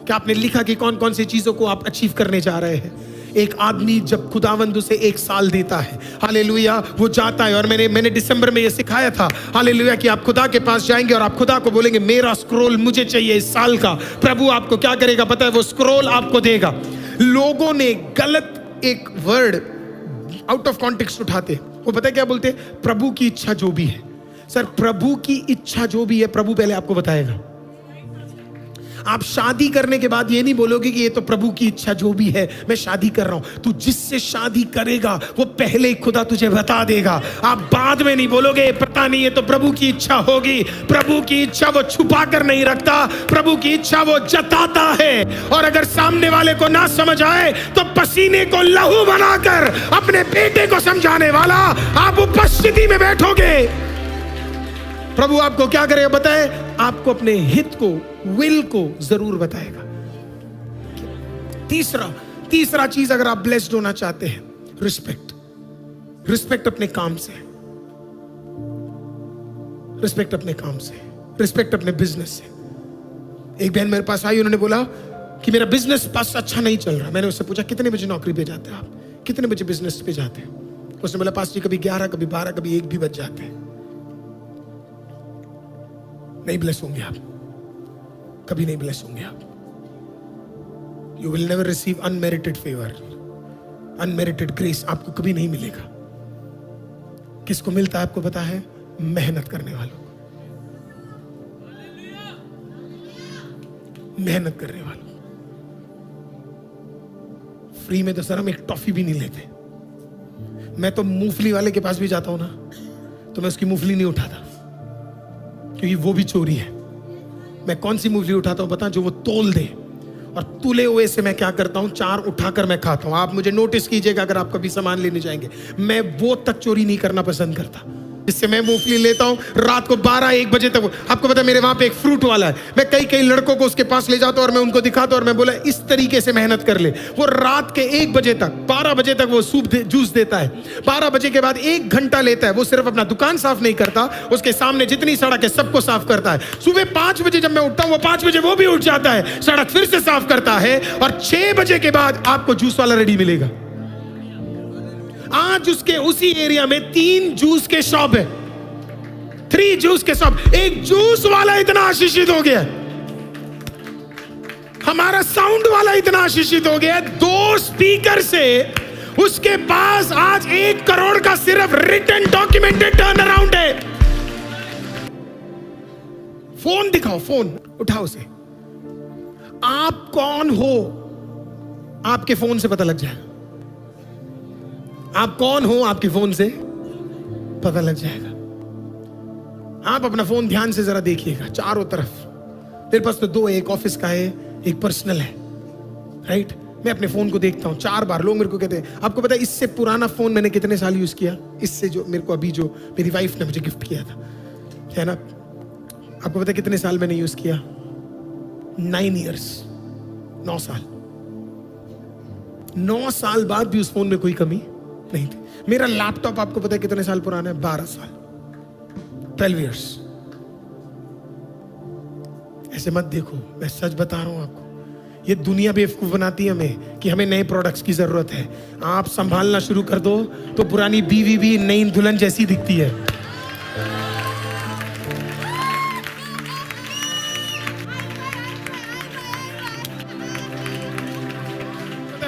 क्या आपने लिखा कि कौन कौन सी चीजों को आप अचीव करने जा रहे हैं? एक आदमी जब खुदावंद उसे 1 साल देता है, हालेलुया, वो जाता है। और मैंने दिसंबर में ये सिखाया था, हालेलुया, कि आप खुदा के पास जाएंगे और आप खुदा को बोलेंगे मेरा स्क्रोल मुझे चाहिए इस साल का। प्रभु आपको क्या करेगा पता है? वो स्क्रोल आपको देगा। लोगों ने गलत एक वर्ड आउट ऑफ कॉन्टेक्स्ट उठाते, वो पता है क्या बोलते? प्रभु की इच्छा जो भी है। सर, प्रभु की इच्छा जो भी है प्रभु पहले आपको बताएगा। आप शादी करने के बाद ये नहीं बोलोगे कि ये तो प्रभु की इच्छा जो भी है, मैं शादी कर रहा हूं। तू जिससे शादी करेगा वो पहले ही खुदा तुझे बता देगा। आप बाद में नहीं बोलोगे पता नहीं ये तो प्रभु की इच्छा होगी। प्रभु की इच्छा वो छुपा कर नहीं रखता, प्रभु की इच्छा वो जताता है। और अगर सामने वाले को ना समझ आए तो पसीने को लहू बनाकर अपने बेटे को समझाने वाला आप उपस्थिति में बैठोगे। प्रभु आपको क्या करेगा बताए? आपको अपने हित को, विल को जरूर बताएगा। तीसरा चीज, अगर आप ब्लेस्ड होना चाहते हैं, रिस्पेक्ट अपने काम से, रिस्पेक्ट अपने काम से, रिस्पेक्ट अपने बिजनेस से। एक बहन मेरे पास आई, उन्होंने बोला कि मेरा बिजनेस पास अच्छा नहीं चल रहा। मैंने उससे पूछा कितने बजे नौकरी पे जाते हैं आप, कितने बजे बिजनेस पे जाते हैं? उसने बोला पास जी कभी 11, कभी 12, कभी 1 भी बज जाते हैं। नहीं ब्लेस होंगे आप, कभी नहीं ब्लेस होंगे आप। You will never receive unmerited favour, unmerited grace आपको कभी नहीं मिलेगा। किसको मिलता है आपको पता है? मेहनत करने वालों को, मेहनत करने वालों। फ्री में तो सर हम एक टॉफी भी नहीं लेते। मैं तो मूंगफली वाले के पास भी जाता हूं ना, तो मैं उसकी मूंगफली नहीं उठाता, क्योंकि वो भी चोरी है। मैं कौन सी मूंगफली उठाता हूं पता? जो वो तोल दे। और तुले हुए से मैं क्या करता हूं? 4 उठाकर मैं खाता हूं। आप मुझे नोटिस कीजिएगा, अगर आप कभी सामान लेने जाएंगे, मैं वो तक चोरी नहीं करना पसंद करता। जिससे मैं मूंगफली लेता हूं रात को 12-1 बजे तक। आपको पता है मेरे वहां पे एक फ्रूट वाला है, मैं कई लड़कों को उसके पास ले जाता हूं और मैं उनको दिखाता हूं और मैं बोला इस तरीके से मेहनत कर ले। वो रात के 1 बजे तक, 12 बजे तक वो जूस देता है। 12 बजे के बाद 1 घंटा लेता है। वो सिर्फ अपना दुकान साफ नहीं करता, उसके सामने जितनी सड़क है सबको साफ करता है। सुबह 5 बजे जब मैं उठता हूं, वो 5 बजे वो भी उठ जाता है, सड़क फिर से साफ करता है। और 6 बजे के बाद आपको जूस वाला रेडी मिलेगा। आज उसके उसी एरिया में 3 जूस के शॉप है, 3 जूस के शॉप। एक जूस वाला इतना आशीषित हो गया, हमारा साउंड वाला इतना आशीषित हो गया, 2 स्पीकर से उसके पास आज 1 करोड़ का सिर्फ रिटन डॉक्यूमेंटेड टर्न अराउंड है। फोन दिखाओ, फोन उठाओ उसे। आप कौन हो आपके फोन से पता लग जाएगा। आप कौन हो आपके फोन से पता लग जाएगा। आप अपना फोन ध्यान से जरा देखिएगा चारों तरफ। मेरे पास तो 2 है, एक ऑफिस का है, एक पर्सनल है, राइट? मैं अपने फोन को देखता हूं 4 बार। लोग मेरे को कहते हैं आपको पता है इससे पुराना फोन मैंने कितने साल यूज किया? इससे जो मेरे को अभी जो मेरी वाइफ ने मुझे गिफ्ट किया था, है ना, आपको पता है कितने साल मैंने यूज किया? 9 ईयर्स, 9 साल। 9 साल बाद भी उस फोन में कोई कमी नहीं थी। मेरा लैपटॉप आपको पता है कितने साल पुराना है? 12 साल, 12 ईयर्स। ऐसे मत देखो, मैं सच बता रहा हूं आपको। ये दुनिया बेवकूफ बनाती है हमें कि हमें नए प्रोडक्ट्स की जरूरत है। आप संभालना शुरू कर दो तो पुरानी बीवी भी नई दुल्हन जैसी दिखती है।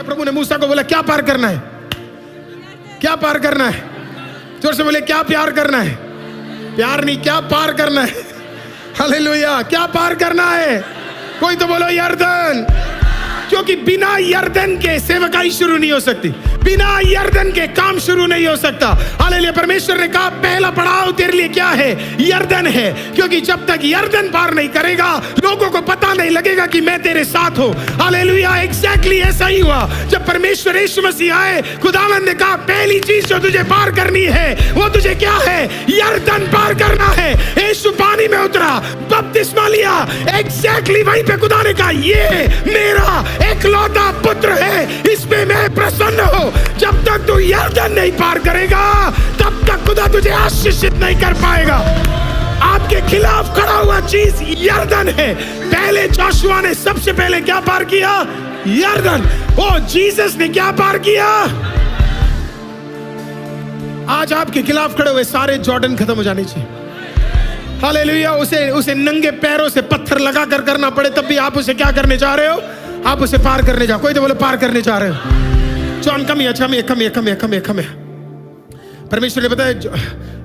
प्रभु ने मूसा को बोला क्या पार करना है? क्या पार करना है? जोर से बोले क्या प्यार करना है? प्यार नहीं, क्या पार करना है? हालेलुया, क्या पार करना है? कोई तो बोलो यर्दन। क्योंकि बिना यरदन के सेवकाई शुरू नहीं हो सकती, बिना यरदन के काम शुरू नहीं हो सकता। हालेलुया। परमेश्वर ने कहा पहला पड़ाव तेरे लिए क्या है? यरदन है, क्योंकि जब तक यरदन पार नहीं करेगा लोगों को पता नहीं लगेगा कि मैं तेरे साथ हूं। हालेलुया। एग्जैक्टली ऐसा ही हुआ जब परमेश्वर यीशु मसीह आए। खुदावंद ने कहा पहली चीज जो तुझे पार करनी है वो तुझे क्या है? यरदन पार करना है। यीशु पानी में उतरा, बपतिस्मा लिया। एग्जैक्टली वहीं पे खुदा ने कहा ये मेरा एकलौता पुत्र है, इसमें मैं प्रसन्न हूं। जब तक तू यरदन नहीं पार करेगा तब तक खुदा तुझे आशीषित नहीं कर पाएगा। आपके खिलाफ खड़ा हुआ चीज यरदन है। पहले जोशुआ ने सबसे पहले क्या पार किया? यरदन। ओ जीसस ने क्या पार किया? आज आपके खिलाफ खड़े हुए सारे जॉर्डन खत्म हो जाने चाहिए। हालेलुया। उसे नंगे पैरों से पत्थर लगा कर करना पड़े तब भी आप उसे क्या करने जा रहे हो? आप उसे पार करने जाओ। कोई तो बोले पार करने जा रहे हो। जॉन कम है। परमेश्वर ने बताया,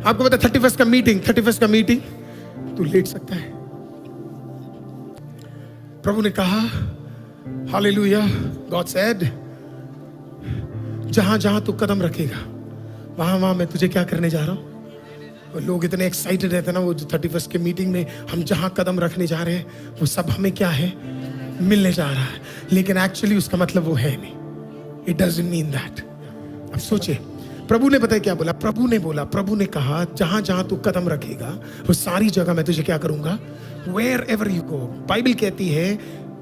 आपको पता 31 का मीटिंग तू लेट सकता है। प्रभु ने कहा हालेलुया, गॉड सेड जहां जहां तू कदम रखेगा वहां वहां मैं तुझे क्या करने जा रहा हूं। और लोग इतने एक्साइटेड रहते ना, वो जो 31 के मीटिंग में हम जहां कदम रखने जा रहे हैं वो सब हमें क्या है? मिलने जा रहा है, लेकिन एक्चुअली उसका मतलब वो है नहीं। It doesn't mean that. अब सोचिए, प्रभु ने पता क्या बोला? प्रभु ने कहा जहां जहां तू कदम रखेगा वो सारी जगह मैं तुझे क्या करूंगा? Wherever you go. Bible कहती है,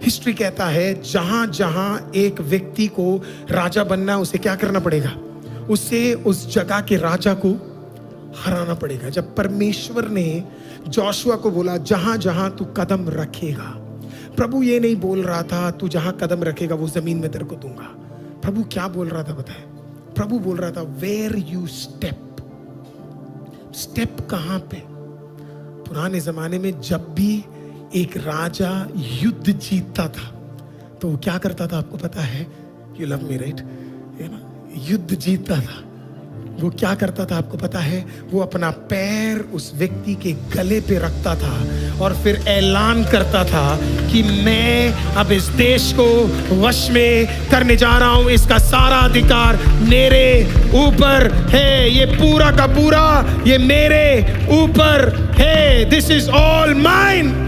हिस्ट्री कहता है, जहां जहां एक व्यक्ति को राजा बनना उसे क्या करना पड़ेगा? उसे उस जगह के राजा को हराना पड़ेगा। जब परमेश्वर ने जोशुआ को बोला जहां जहां तू कदम रखेगा, प्रभु ये नहीं बोल रहा था तू जहां कदम रखेगा वो जमीन में तेरे को दूंगा। प्रभु क्या बोल रहा था बताए? प्रभु बोल रहा था वेयर यू स्टेप। स्टेप कहां पे? पुराने जमाने में जब भी एक राजा युद्ध जीतता था तो वो क्या करता था आपको पता है? You love me right? युद्ध जीतता था वो क्या करता था आपको पता है? वो अपना पैर उस व्यक्ति के गले पे रखता था और फिर ऐलान करता था कि मैं अब इस देश को वश में करने जा रहा हूं, इसका सारा अधिकार मेरे ऊपर है, ये पूरा का पूरा ये मेरे ऊपर है, दिस इज ऑल माइन।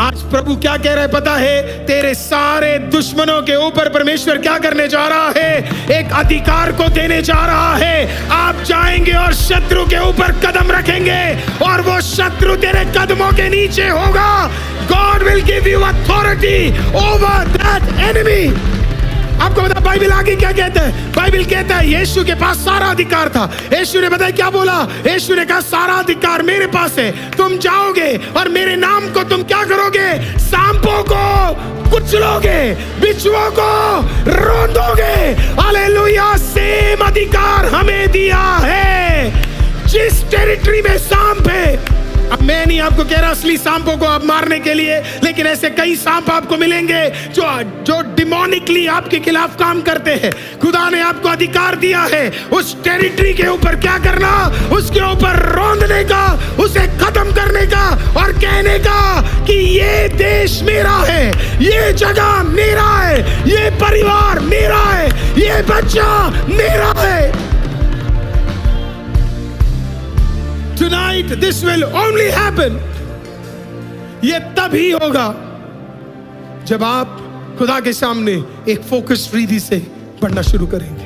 आज प्रभु क्या कह रहा है पता है? तेरे सारे दुश्मनों के ऊपर परमेश्वर क्या करने जा रहा है? एक अधिकार को देने जा रहा है। आप जाएंगे और शत्रु के ऊपर कदम रखेंगे और वो शत्रु तेरे कदमों के नीचे होगा। God will give you authority over that enemy। आपको पता बाइबल आगे क्या कहता है? बाइबल कहता है यीशु के पास सारा अधिकार था। यीशु ने बताया क्या बोला? यीशु ने कहा सारा अधिकार मेरे पास है, तुम जाओगे और मेरे नाम को तुम क्या करोगे? सांपों को कुचलोगे, बिच्छुओं को रौंदोगे। हालेलुया। सेम अधिकार हमें दिया है। जिस टेरिटरी में सांप है, अब मैं नहीं आपको कह रहा असली सांपों को आप मारने के लिए, लेकिन ऐसे कई सांप आपको मिलेंगे जो डिमोनिकली आपके खिलाफ काम करते हैं। खुदा ने आपको अधिकार दिया है उस टेरिटरी के ऊपर क्या करना? उसके ऊपर रौंदने का, उसे खत्म करने का और कहने का कि ये देश मेरा है, ये जगह मेरा है, ये परिवार मेरा है, ये बच्चा मेरा है। Tonight this will only happen। ये तभी होगा जब आप खुदा के सामने एक फोकस रीति से बढ़ना शुरू करेंगे।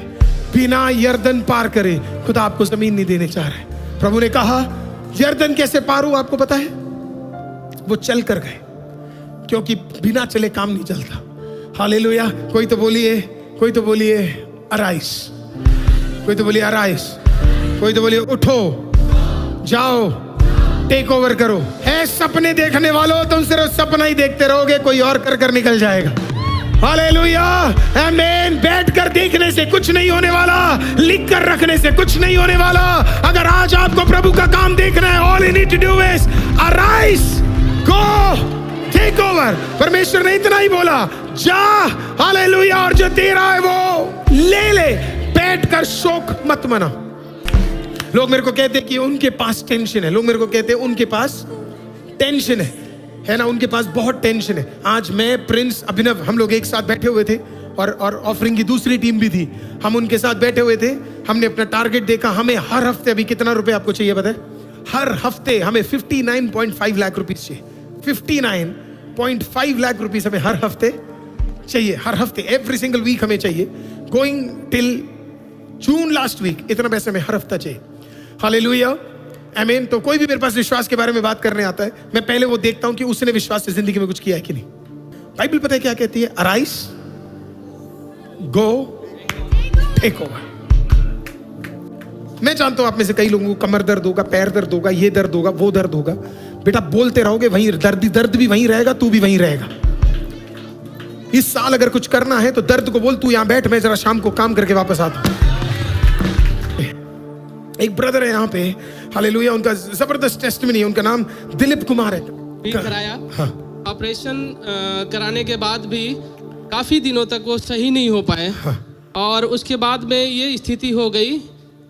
बिना यरदन पार करे खुदा आपको जमीन नहीं देने चाह रहा है। प्रभु ने कहा यरदन कैसे पार हुआ आपको पता है? वो चल कर गए, क्योंकि बिना चले काम नहीं चलता। हालेलुया। कोई तो बोलिए अराइज, कोई तो बोलिए अराइज, कोई तो बोलिए उठो, जाओ, टेक ओवर करो। है सपने देखने वालों, तुम सिर्फ सपना ही देखते रहोगे, कोई और कर निकल जाएगा। हालेलुया। आमीन। बैठकर देखने से कुछ नहीं होने वाला, लिख कर रखने से कुछ नहीं होने वाला। अगर आज आपको प्रभु का काम देखना है, all you need to do is arise, go, take over. परमेश्वर ने इतना ही बोला, जा, हालेलुया, और जो तेरा है वो ले। बैठकर शोक मत मना। लोग मेरे को कहते हैं कि उनके पास टेंशन है, लोग मेरे को कहते हैं उनके पास टेंशन है। है ना, उनके पास बहुत टेंशन है। आज मैं, प्रिंस, अभिनव, हम लोग एक साथ बैठे हुए थे और ऑफरिंग की दूसरी टीम भी थी। हम उनके साथ बैठे हुए थे, हमने अपना टारगेट देखा। हमें हर हफ्ते, अभी कितना रुपए आपको चाहिए पता है? हर हफ्ते हमें 59.5 लाख रुपीस चाहिए। 59.5 लाख रुपीस हमें हर हफ्ते चाहिए। हर हफ्ते, एवरी सिंगल वीक हमें चाहिए। Going till June last week, इतना पैसे हमें हर हफ्ता चाहिए। हालेलुया, आमीन। तो कोई भी मेरे पास विश्वास के बारे में बात करने आता है, मैं पहले वो देखता हूं कि उसने विश्वास से जिंदगी में कुछ किया है कि नहीं। बाइबल पता है क्या कहती है? Arise, go, take over. मैं जानता हूं आप में से कई लोगों को कमर दर्द होगा, पैर दर्द होगा, ये दर्द होगा, वो दर्द होगा। बेटा बोलते रहोगे, वहीं दर्द भी वहीं रहेगा, तू भी वहीं रहेगा। इस साल अगर कुछ करना है तो दर्द को बोल, तू यहां बैठ, मैं जरा शाम को काम करके वापस आता हूं। एक ब्रदर है यहाँ पे, हालेलुया, उनका जबरदस्त टेस्टिमनी है। उनका नाम दिलीप कुमार है। भी कराया, हाँ। ऑपरेशन कराने के बाद भी काफी दिनों तक वो सही नहीं हो पाए। हाँ। और उसके बाद में ये स्थिति हो गई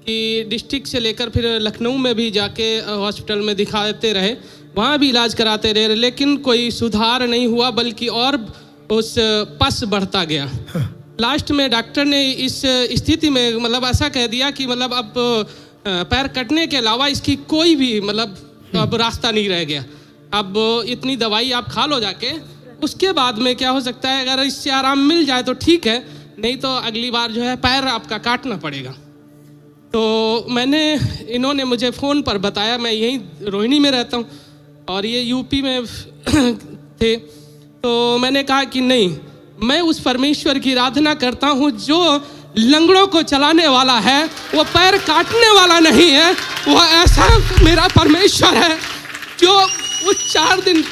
कि डिस्ट्रिक्ट से लेकर फिर लखनऊ में भी जाके हॉस्पिटल में दिखाते रहे, वहाँ भी इलाज कराते रहे, लेकिन कोई सुधार नहीं हुआ, बल्कि और उस पस बढ़ता गया। हाँ। लास्ट में डॉक्टर ने इस स्थिति में मतलब ऐसा कह दिया कि मतलब अब पैर कटने के अलावा इसकी कोई भी मतलब अब रास्ता नहीं रह गया। अब इतनी दवाई आप खा लो जाके, उसके बाद में क्या हो सकता है, अगर इससे आराम मिल जाए तो ठीक है, नहीं तो अगली बार जो है पैर आपका काटना पड़ेगा। तो इन्होंने मुझे फ़ोन पर बताया, मैं यहीं रोहिणी में रहता हूँ और ये यूपी में थे। तो मैंने कहा कि नहीं, मैं उस परमेश्वर की आराधना करता हूँ जो लंगड़ों को चलाने वाला है, वो पैर काटने वाला नहीं है। वो ऐसा मेरा परमेश्वर है जो उस 4 दिन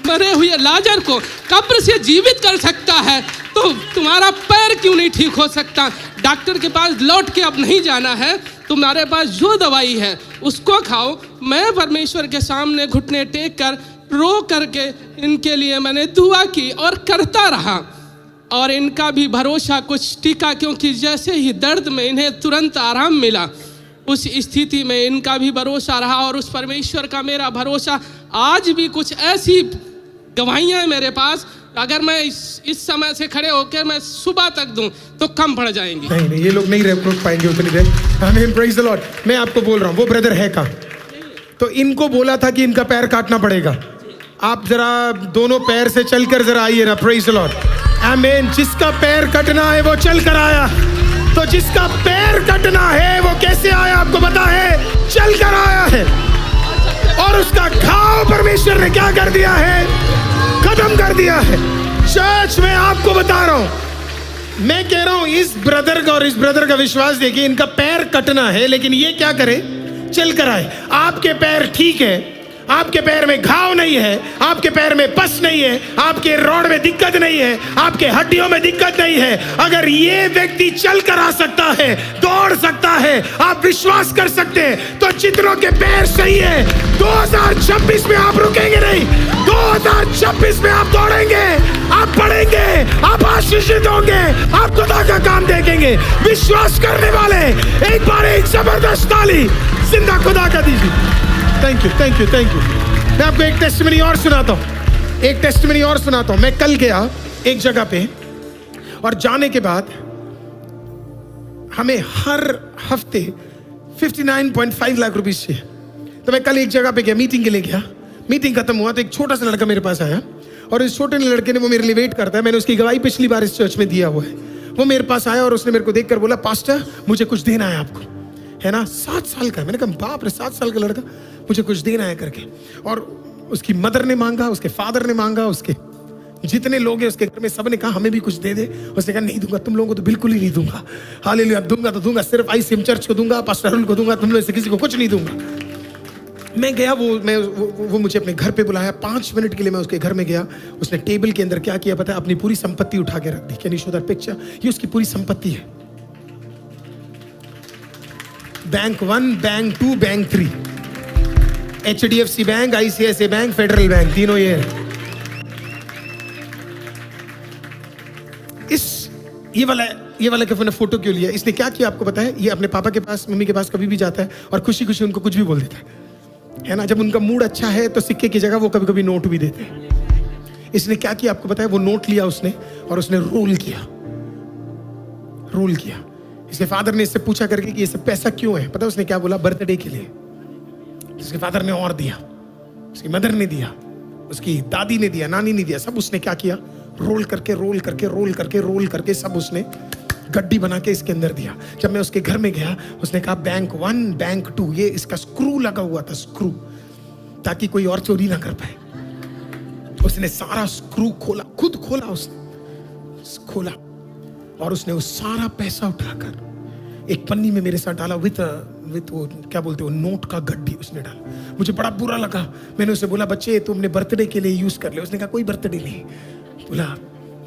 मरे हुए लाजर को कब्र से जीवित कर सकता है। तो तुम्हारा पैर क्यों नहीं ठीक हो सकता? डॉक्टर के पास लौट के अब नहीं जाना है, तुम्हारे पास जो दवाई है उसको खाओ। मैं परमेश्वर के सामने घुटने टेक कर रो करके इनके लिए मैंने दुआ की और करता रहा, और इनका भी भरोसा कुछ टिका, क्योंकि जैसे ही दर्द में इन्हें तुरंत आराम मिला, उस स्थिति में इनका भी भरोसा रहा। और उस परमेश्वर का मेरा भरोसा आज भी, कुछ ऐसी गवाहियाँ हैं मेरे पास, अगर मैं इस समय से खड़े होकर मैं सुबह तक दूं तो कम पड़ जाएंगी। नहीं, ये लोग नहीं रोक पाएंगे उतनी देर। आमीन, प्रेज द लॉर्ड। मैं आपको बोल रहा हूँ, वो ब्रदर है कहाँ? तो इनको बोला था कि इनका पैर काटना पड़ेगा। आप जरा दोनों पैर से चलकर जरा आइए ना, प्रेज द लॉर्ड। आमीन। जिसका पैर कटना है वो चल कर आया। तो जिसका पैर कटना है वो कैसे आया आपको पता है? चल कर आया है। और उसका घाव परमेश्वर ने क्या कर दिया है? खत्म कर दिया है। चर्च में आपको बता रहा हूं, मैं कह रहा हूं, इस ब्रदर का और इस ब्रदर का विश्वास देखिए। इनका पैर कटना है, लेकिन ये क्या करे? चल कर आए। आपके पैर ठीक है, आपके पैर में घाव नहीं है, आपके पैर में पस नहीं है, आपके रोड में दिक्कत नहीं है, आपके हड्डियों में दिक्कत नहीं है। अगर ये व्यक्ति चल कर आ सकता है, दौड़ सकता है, आप विश्वास कर सकते हैं, तो जितनों के पैर सही है, 2026 में आप रुकेंगे नहीं। 2026 में आप दौड़ेंगे, आप बढ़ेंगे, आप आशीषित होंगे, आप खुदा का काम देखेंगे। विश्वास करने वाले एक बार एक जबरदस्त ताली जिंदा खुदा का दीजिए। Thank you, thank you, thank you. मैं आपको एक टेस्टिमनी और सुनाता हूं। मैं कल गया एक जगह पे, और जाने के बाद हमें हर हफ्ते 59.5 लाख रुपीस चाहिए। तो मैं कल एक जगह पे गया, मीटिंग के लिए गया। मीटिंग खत्म हुआ तो एक छोटा सा लड़का मेरे पास आया, और इस छोटे लड़के ने, वो मेरे लिए वेट करता है, मैंने उसकी गवाही पिछली बार इस चर्च में दिया हुआ है। वो मेरे पास आया और उसने मेरे को देखकर बोला, पास्टर मुझे कुछ देना है आपको, है ना। 7 साल का। मैंने कहा बाप रे, 7 साल का लड़का, मुझे कुछ देना है करके। और उसकी मदर ने मांगा, उसके फादर ने मांगा, उसके जितने लोग हैं उसके घर में सब ने कहा हमें भी कुछ दे दे। उसने कहा नहीं दूंगा, तुम लोगों को तो बिल्कुल ही नहीं दूंगा। हालेलुया, दूंगा तो दूंगा, सिर्फ आईसीएम चर्च को दूंगा, पास्टर अरुण को दूंगा, तुम लोग से किसी को कुछ नहीं दूंगा। मैं गया, वो मुझे अपने घर पे बुलाया। 5 मिनट के लिए मैं उसके घर में गया। उसने टेबल के अंदर क्या किया पता है? अपनी पूरी संपत्ति उठा के रख दी। Can you show that picture? ये उसकी पूरी संपत्ति है। Bank 1, bank 2, bank 3, HDFC bank, ICICI bank, federal bank, तीनों ये है। ये वाला के फोटो क्यों लिया? इसने क्या किया आपको पता है? ये अपने पापा के पास, मम्मी के पास कभी भी जाता है और खुशी खुशी उनको कुछ भी बोल देता है। है ना, जब उनका मूड अच्छा है तो सिक्के की जगह वो कभी कभी नोट भी देते हैं। इसने क्या किया आपको पता है? वो नोट लिया उसने और उसने रोल किया। इसके फादर ने इससे पूछा करके कि ये सब पैसा क्यों है? पता है उसने क्या बोला? बर्थडे के लिए। इसके फादर ने और दिया, उसकी मदर ने दिया, उसकी दादी ने दिया, नानी ने दिया, सब उसने क्या किया? रोल करके सब उसने गड्डी बना के इसके अंदर दिया। जब मैं उसके घर में गया, उसने कहा बैंक 1 बैंक 2, ये इसका स्क्रू लगा हुआ था, स्क्रू, ताकि कोई और चोरी ना कर पाए। उसने सारा स्क्रू खोला, खुद खोला, उसने खोला और उसने वो सारा पैसा उठाकर एक पन्नी में मेरे साथ डाला, विथ वो क्या बोलते हो, नोट का गड्डी उसने डाला। मुझे बड़ा बुरा लगा। मैंने उसे बोला, बच्चे तुम अपने बर्थडे के लिए यूज कर ले। उसने कहा कोई बर्थडे नहीं। बोला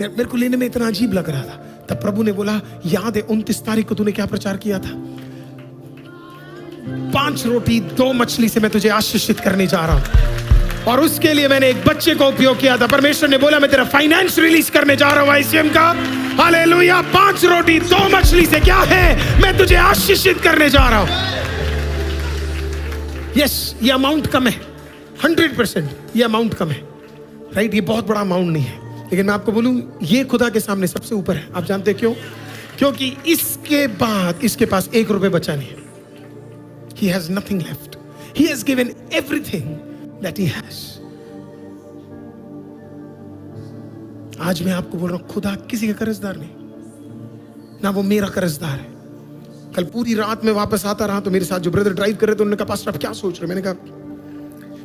मेरे को लेने में इतना अजीब लग रहा था। तब प्रभु ने बोला, याद है 29 तारीख को तूने क्या प्रचार किया था? 5 रोटी 2 मछली से मैं तुझे आशीषित करने जा रहा हूं, और उसके लिए मैंने एक बच्चे का उपयोग किया था। परमेश्वर ने बोला, मैं तेरा फाइनेंस रिलीज करने जा रहा हूं ICM का। हालेलुया। 5 रोटी 2 मछली से क्या है? मैं तुझे आशीषित करने जा रहा हूं। यस, ये अमाउंट कम है, 100% ये अमाउंट कम है, राइट? ये बहुत बड़ा अमाउंट नहीं है, लेकिन मैं आपको बोलूं, ये खुदा के सामने सबसे ऊपर है। आप जानते क्यों? क्योंकि इसके बाद इसके पास 1 रुपए बचा नहीं है। He has nothing left. He has given everything that he has. आज मैं आपको बोल रहा हूं, खुदा किसी का कर्जदार नहीं, ना वो मेरा कर्जदार है। कल पूरी रात में वापस आता रहा तो मेरे साथ जो ब्रदर ड्राइव कर रहे थे, उन्होंने कहा, पास्टर आप क्या सोच रहे हो? मैंने कहा,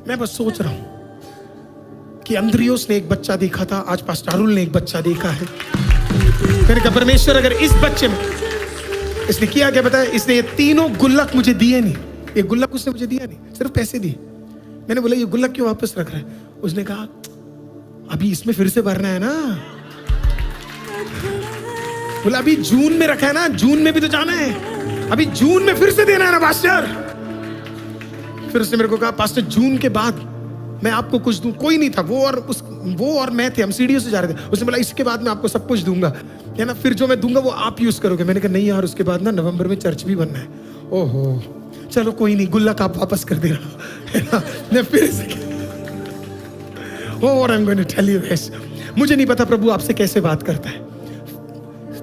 मैं बस सोच रहा हूं कि अंद्रियोस ने एक बच्चा देखा था, आज पास्टर अरुल ने एक बच्चा देखा है। मैंने कहा, परमेश्वर अगर इस बच्चे में, इसने किया क्या बताया? इसने ये 3 गुल्लक मुझे दिए नहीं। ये गुल्लक उसने मुझे दिया नहीं, सिर्फ पैसे दिए। मैंने बोला, ये गुल्लक क्यों वापस रख रहा है? उसने कहा, अभी इसमें फिर से भरना है ना। बोला, अभी जून में रखा है ना, जून में भी तो जाना है, अभी जून में फिर से देना है ना पास्टर। फिर उसने मेरे को कहा, पास्टर जून के बाद मैं आपको कुछ दूं। कोई नहीं था, वो और मैं थे, हम सीढ़ियों से जा रहे थे। उसने बोला, इसके बाद मैं आपको सब कुछ दूंगा, है ना, फिर जो मैं दूंगा वो आप यूज करोगे। मैंने कहा, नहीं यार, उसके बाद ना नवंबर में चर्च भी बनना है। ओहो, चलो कोई नहीं, गुल्लक आप वापस कर देना, है ना। मैं फिर से और I am going to tell you this, मुझे नहीं पता प्रभु आपसे कैसे बात करता है।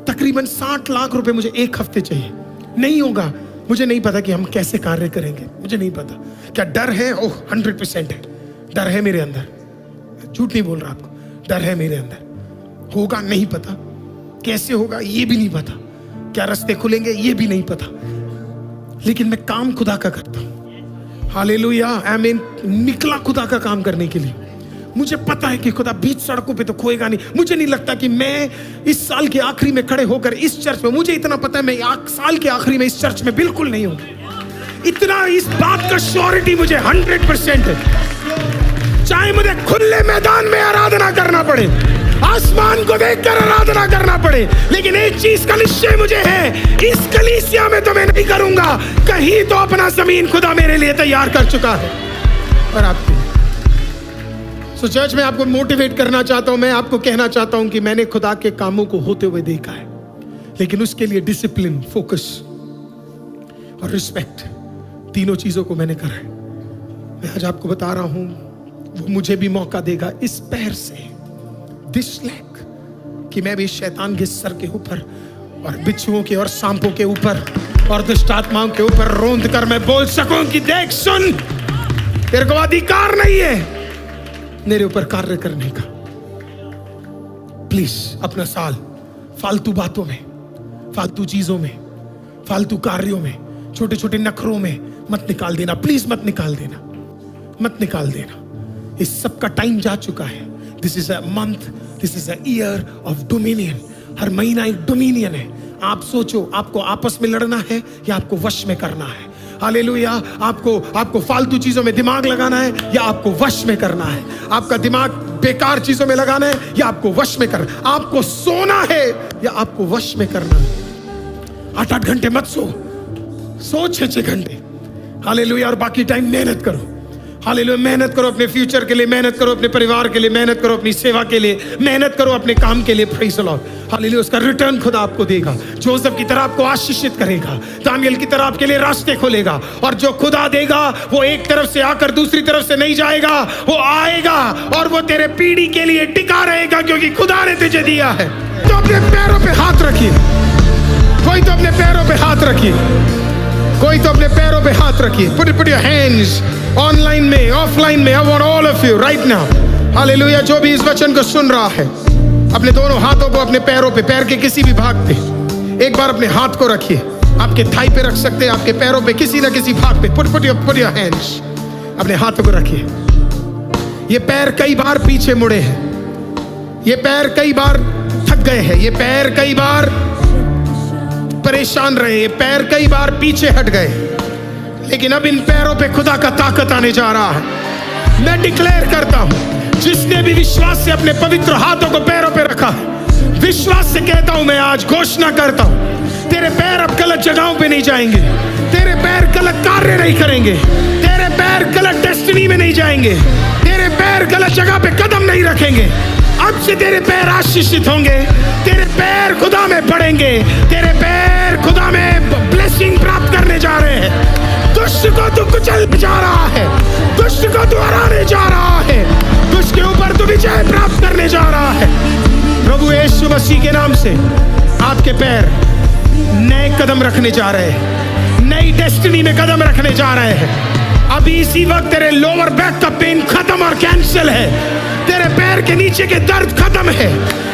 तकरीबन 60 लाख रुपए मुझे 1 हफ्ते चाहिए, नहीं होगा। मुझे नहीं पता कि हम कैसे कार्य करेंगे, मुझे नहीं पता। क्या डर है? ओह 100% है, डर है मेरे अंदर, झूठ नहीं बोल रहा आपको, डर है मेरे अंदर। होगा नहीं पता, कैसे होगा ये भी नहीं पता, क्या रास्ते खुलेंगे ये भी नहीं पता, लेकिन मैं काम खुदा का करता हूं। हालेलुया, आमीन। निकला खुदा का काम करने के लिए। मुझे पता है कि खुदा बीच सड़कों पे तो खोएगा नहीं। मुझे नहीं लगता कि मैं इस साल के आखिरी में खड़े होकर इस चर्च में, मुझे इतना पता है मैं साल के आखिरी में इस चर्च में बिल्कुल नहीं हूं। इतना इस बात का श्योरिटी मुझे 100% है। चाहे मुझे खुले मैदान में आराधना करना पड़े, आसमान को देखकर आराधना करना पड़े, लेकिन एक चीज का निश्चय मुझे है, इस कलीसिया में तो मैं नहीं करूंगा, कहीं तो अपना जमीन खुदा मेरे लिए तैयार कर चुका है। और आपके सो चर्च में आपको मोटिवेट करना चाहता हूं, मैं आपको कहना चाहता हूं कि मैंने खुदा के कामों को होते हुए देखा है, लेकिन उसके लिए डिसिप्लिन, फोकस और रिस्पेक्ट, तीनों चीजों को मैंने करा है। मैं आज आपको बता रहा हूं, वो मुझे भी मौका देगा इस पैर से, दिस लेग, कि मैं भी शैतान के सर के ऊपर और बिच्छुओं के और सांपों के ऊपर और दुष्ट आत्माओं के ऊपर रोंद कर मैं बोल सकूं कि देख सुन, तेरे को अधिकार नहीं है मेरे ऊपर कार्य करने का। प्लीज अपना साल फालतू बातों में, फालतू चीजों में, फालतू कार्यों में, छोटे छोटे नखरों में मत निकाल देना। प्लीज मत निकाल देना, मत निकाल देना। इस सब का टाइम जा चुका है। This is a month, this is a year of dominion. हर महीना एक डोमिनियन है। आप सोचो, आपको आपस में लड़ना है या आपको वश में करना है? हालेलुया। आपको फालतू चीजों में दिमाग लगाना है या आपको वश में करना है? आपका दिमाग बेकार चीजों में लगाना है या आपको वश में करना है? आपको सोना है या आपको वश में करना है? 8-8 घंटे मत सो 6-6 घंटे। हालेलुया। और बाकी टाइम मेहनत करो। हालेलुया। मेहनत करो अपने फ्यूचर के लिए, मेहनत करो अपने परिवार के लिए, मेहनत करो अपनी सेवा के लिए, मेहनत करो अपने काम के लिए। Praise the Lord. हालेलुया। उसका रिटर्न खुदा आपको देगा। जोसेफ की तरह आपको आशीषित करेगा, दानियेल की तरह आपके लिए रास्ते खोलेगा। और जो खुदा देगा वो एक तरफ से आकर दूसरी तरफ से नहीं जाएगा, वो आएगा और वो तेरे पीढ़ी के लिए टिका रहेगा, क्योंकि खुदा ने तुझे दिया है। तो अपने पैरों पे हाथ रखिए। कोई तो अपने पैरों पे हाथ रखिए, कोई तो अपने पैरों पे हाथ रखिए। Put your hands ऑनलाइन में, ऑफलाइन में। I want all of you right now. Hallelujah. जो भी इस वचन को सुन रहा है, अपने दोनों हाथों को अपने पैरों पे, पैर के किसी भी भाग पे एक बार अपने हाथ को रखिए। आपके थाई पे रख सकते हैं, आपके पैरों पे किसी ना किसी भाग पे। Put your hands, अपने हाथों को रखिए। ये पैर कई बार पीछे मुड़े हैं, ये पैर कई बार थक गए हैं, ये पैर कई बार परेशान रहे, ये पैर कई बार पीछे हट गए, लेकिन अब इन पैरों पे खुदा का ताकत आने जा रहा है। मैं डिक्लेयर करता हूं, जिसने भी विश्वास से अपने पवित्र हाथों को पैरों पे रखा है, विश्वास से कहता हूं, मैं आज घोषणा करता हूं, तेरे पैर अब गलत जगहों पे नहीं जाएंगे, तेरे पैर गलत कार्य नहीं करेंगे, तेरे पैर गलत डेस्टिनी में नहीं जाएंगे, तेरे पैर गलत जगह पे कदम नहीं रखेंगे। अब से तेरे पैर आशीषित होंगे, तेरे पैर खुदा में बढ़ेंगे, तेरे पैर खुदा में ब्लेसिंग प्राप्त करने जा रहे हैं। दुष्ट को तू कुचल जा रहा है, दुष्ट को तू हराने जा रहा है, दुष्ट के ऊपर तू विजय प्राप्त करने जा रहा है। प्रभु यीशु मसीह के नाम से आपके पैर नए कदम रखने जा रहे हैं, नई डेस्टिनी में कदम रखने जा रहे हैं। अभी इसी वक्त तेरे लोअर बैक का पेन खत्म और कैंसिल है, तेरे पैर के नीचे के दर्द खत्म है,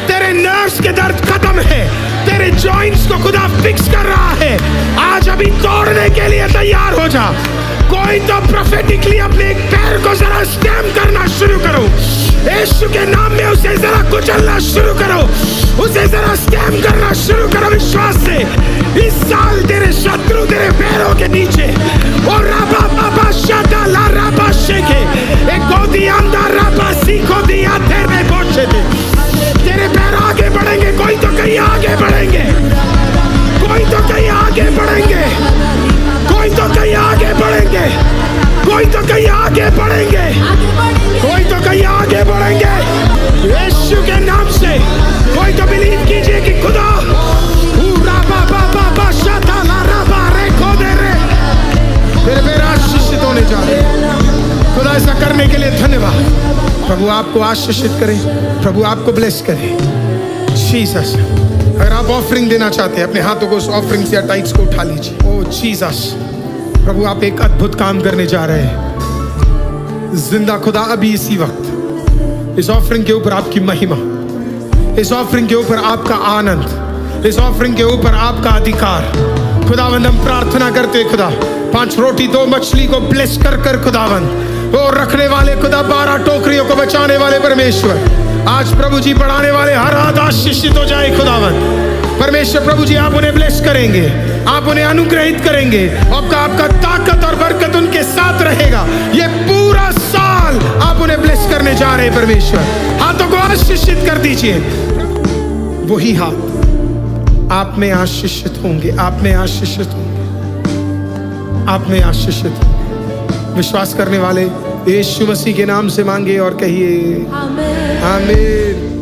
तेरे नर्व्स के दर्द खत्म है, तेरे जॉइंट्स को खुदा फिक्स कर रहा है। आज अभी तोड़ने के लिए तैयार हो जा। कोई तो प्रोफेटिकली अपने एक पैर को जरा स्टैम्प करना शुरू करो, यीशु के नाम में उसे जरा कुचलना शुरू करो, उसे जरा स्टैम्प करना शुरू करो विश्वास से। इस साल तेरे शत्रु तेरे पैरों के नीचे और राबा बाबा शादा ला राबा शेके एक गोदी अंदर राबा सीखो दिया तेरे बोझे थे। तेरे पैर आगे बढ़ेंगे, कोई तो कहीं आगे बढ़ेंगे, कोई तो कहीं आगे बढ़ेंगे, कोई तो कहीं आगे बढ़ेंगे, कोई तो कहीं आगे बढ़ेंगे, कोई तो कहीं आगे बढ़ेंगे यीशु के नाम से। कोई तो बिलीव कीजिए कि खुदा तेरे पैर आशीषित होने जा रहे हैं। खुदा ऐसा करने के लिए धन्यवाद। प्रभु आपको आशीषित करे, प्रभु आपको ब्लेस करे। जीसस। अगर आप ऑफरिंग देना चाहते हैं, अपने हाथों को उस ऑफरिंग या टाइट्स को उठा लीजिए। ओ जीसस, प्रभु आप एक अद्भुत काम करने जा रहे हैं। जिंदा खुदा अभी इसी वक्त इस ऑफरिंग के ऊपर आपकी महिमा, इस ऑफरिंग के ऊपर आपका आनंद, इस ऑफरिंग के ऊपर आपका अधिकार। खुदावंद हम प्रार्थना करते हैं, खुदा 5 रोटी 2 मछली को ब्लेस कर कर खुदावंद, और रखने वाले खुदा 12 टोकरियों को बचाने वाले परमेश्वर, आज प्रभु जी बढ़ाने वाले हर हाथ आशीषित हो जाए खुदावंद। परमेश्वर प्रभु जी आप उन्हें ब्लेस करेंगे, आप उन्हें अनुग्रहित करेंगे, आपका ताकत और बरकत उनके साथ रहेगा। ये पूरा साल आप उन्हें ब्लेस करने जा रहे हैं परमेश्वर। हाथों को आशीषित कर दीजिए। वही हाथ आप में आशीषित होंगे, आप में आशीषित होंगे, आप में आशीषित होंगे। विश्वास करने वाले यीशु मसीह के नाम से मांगे और कहिए आमीन।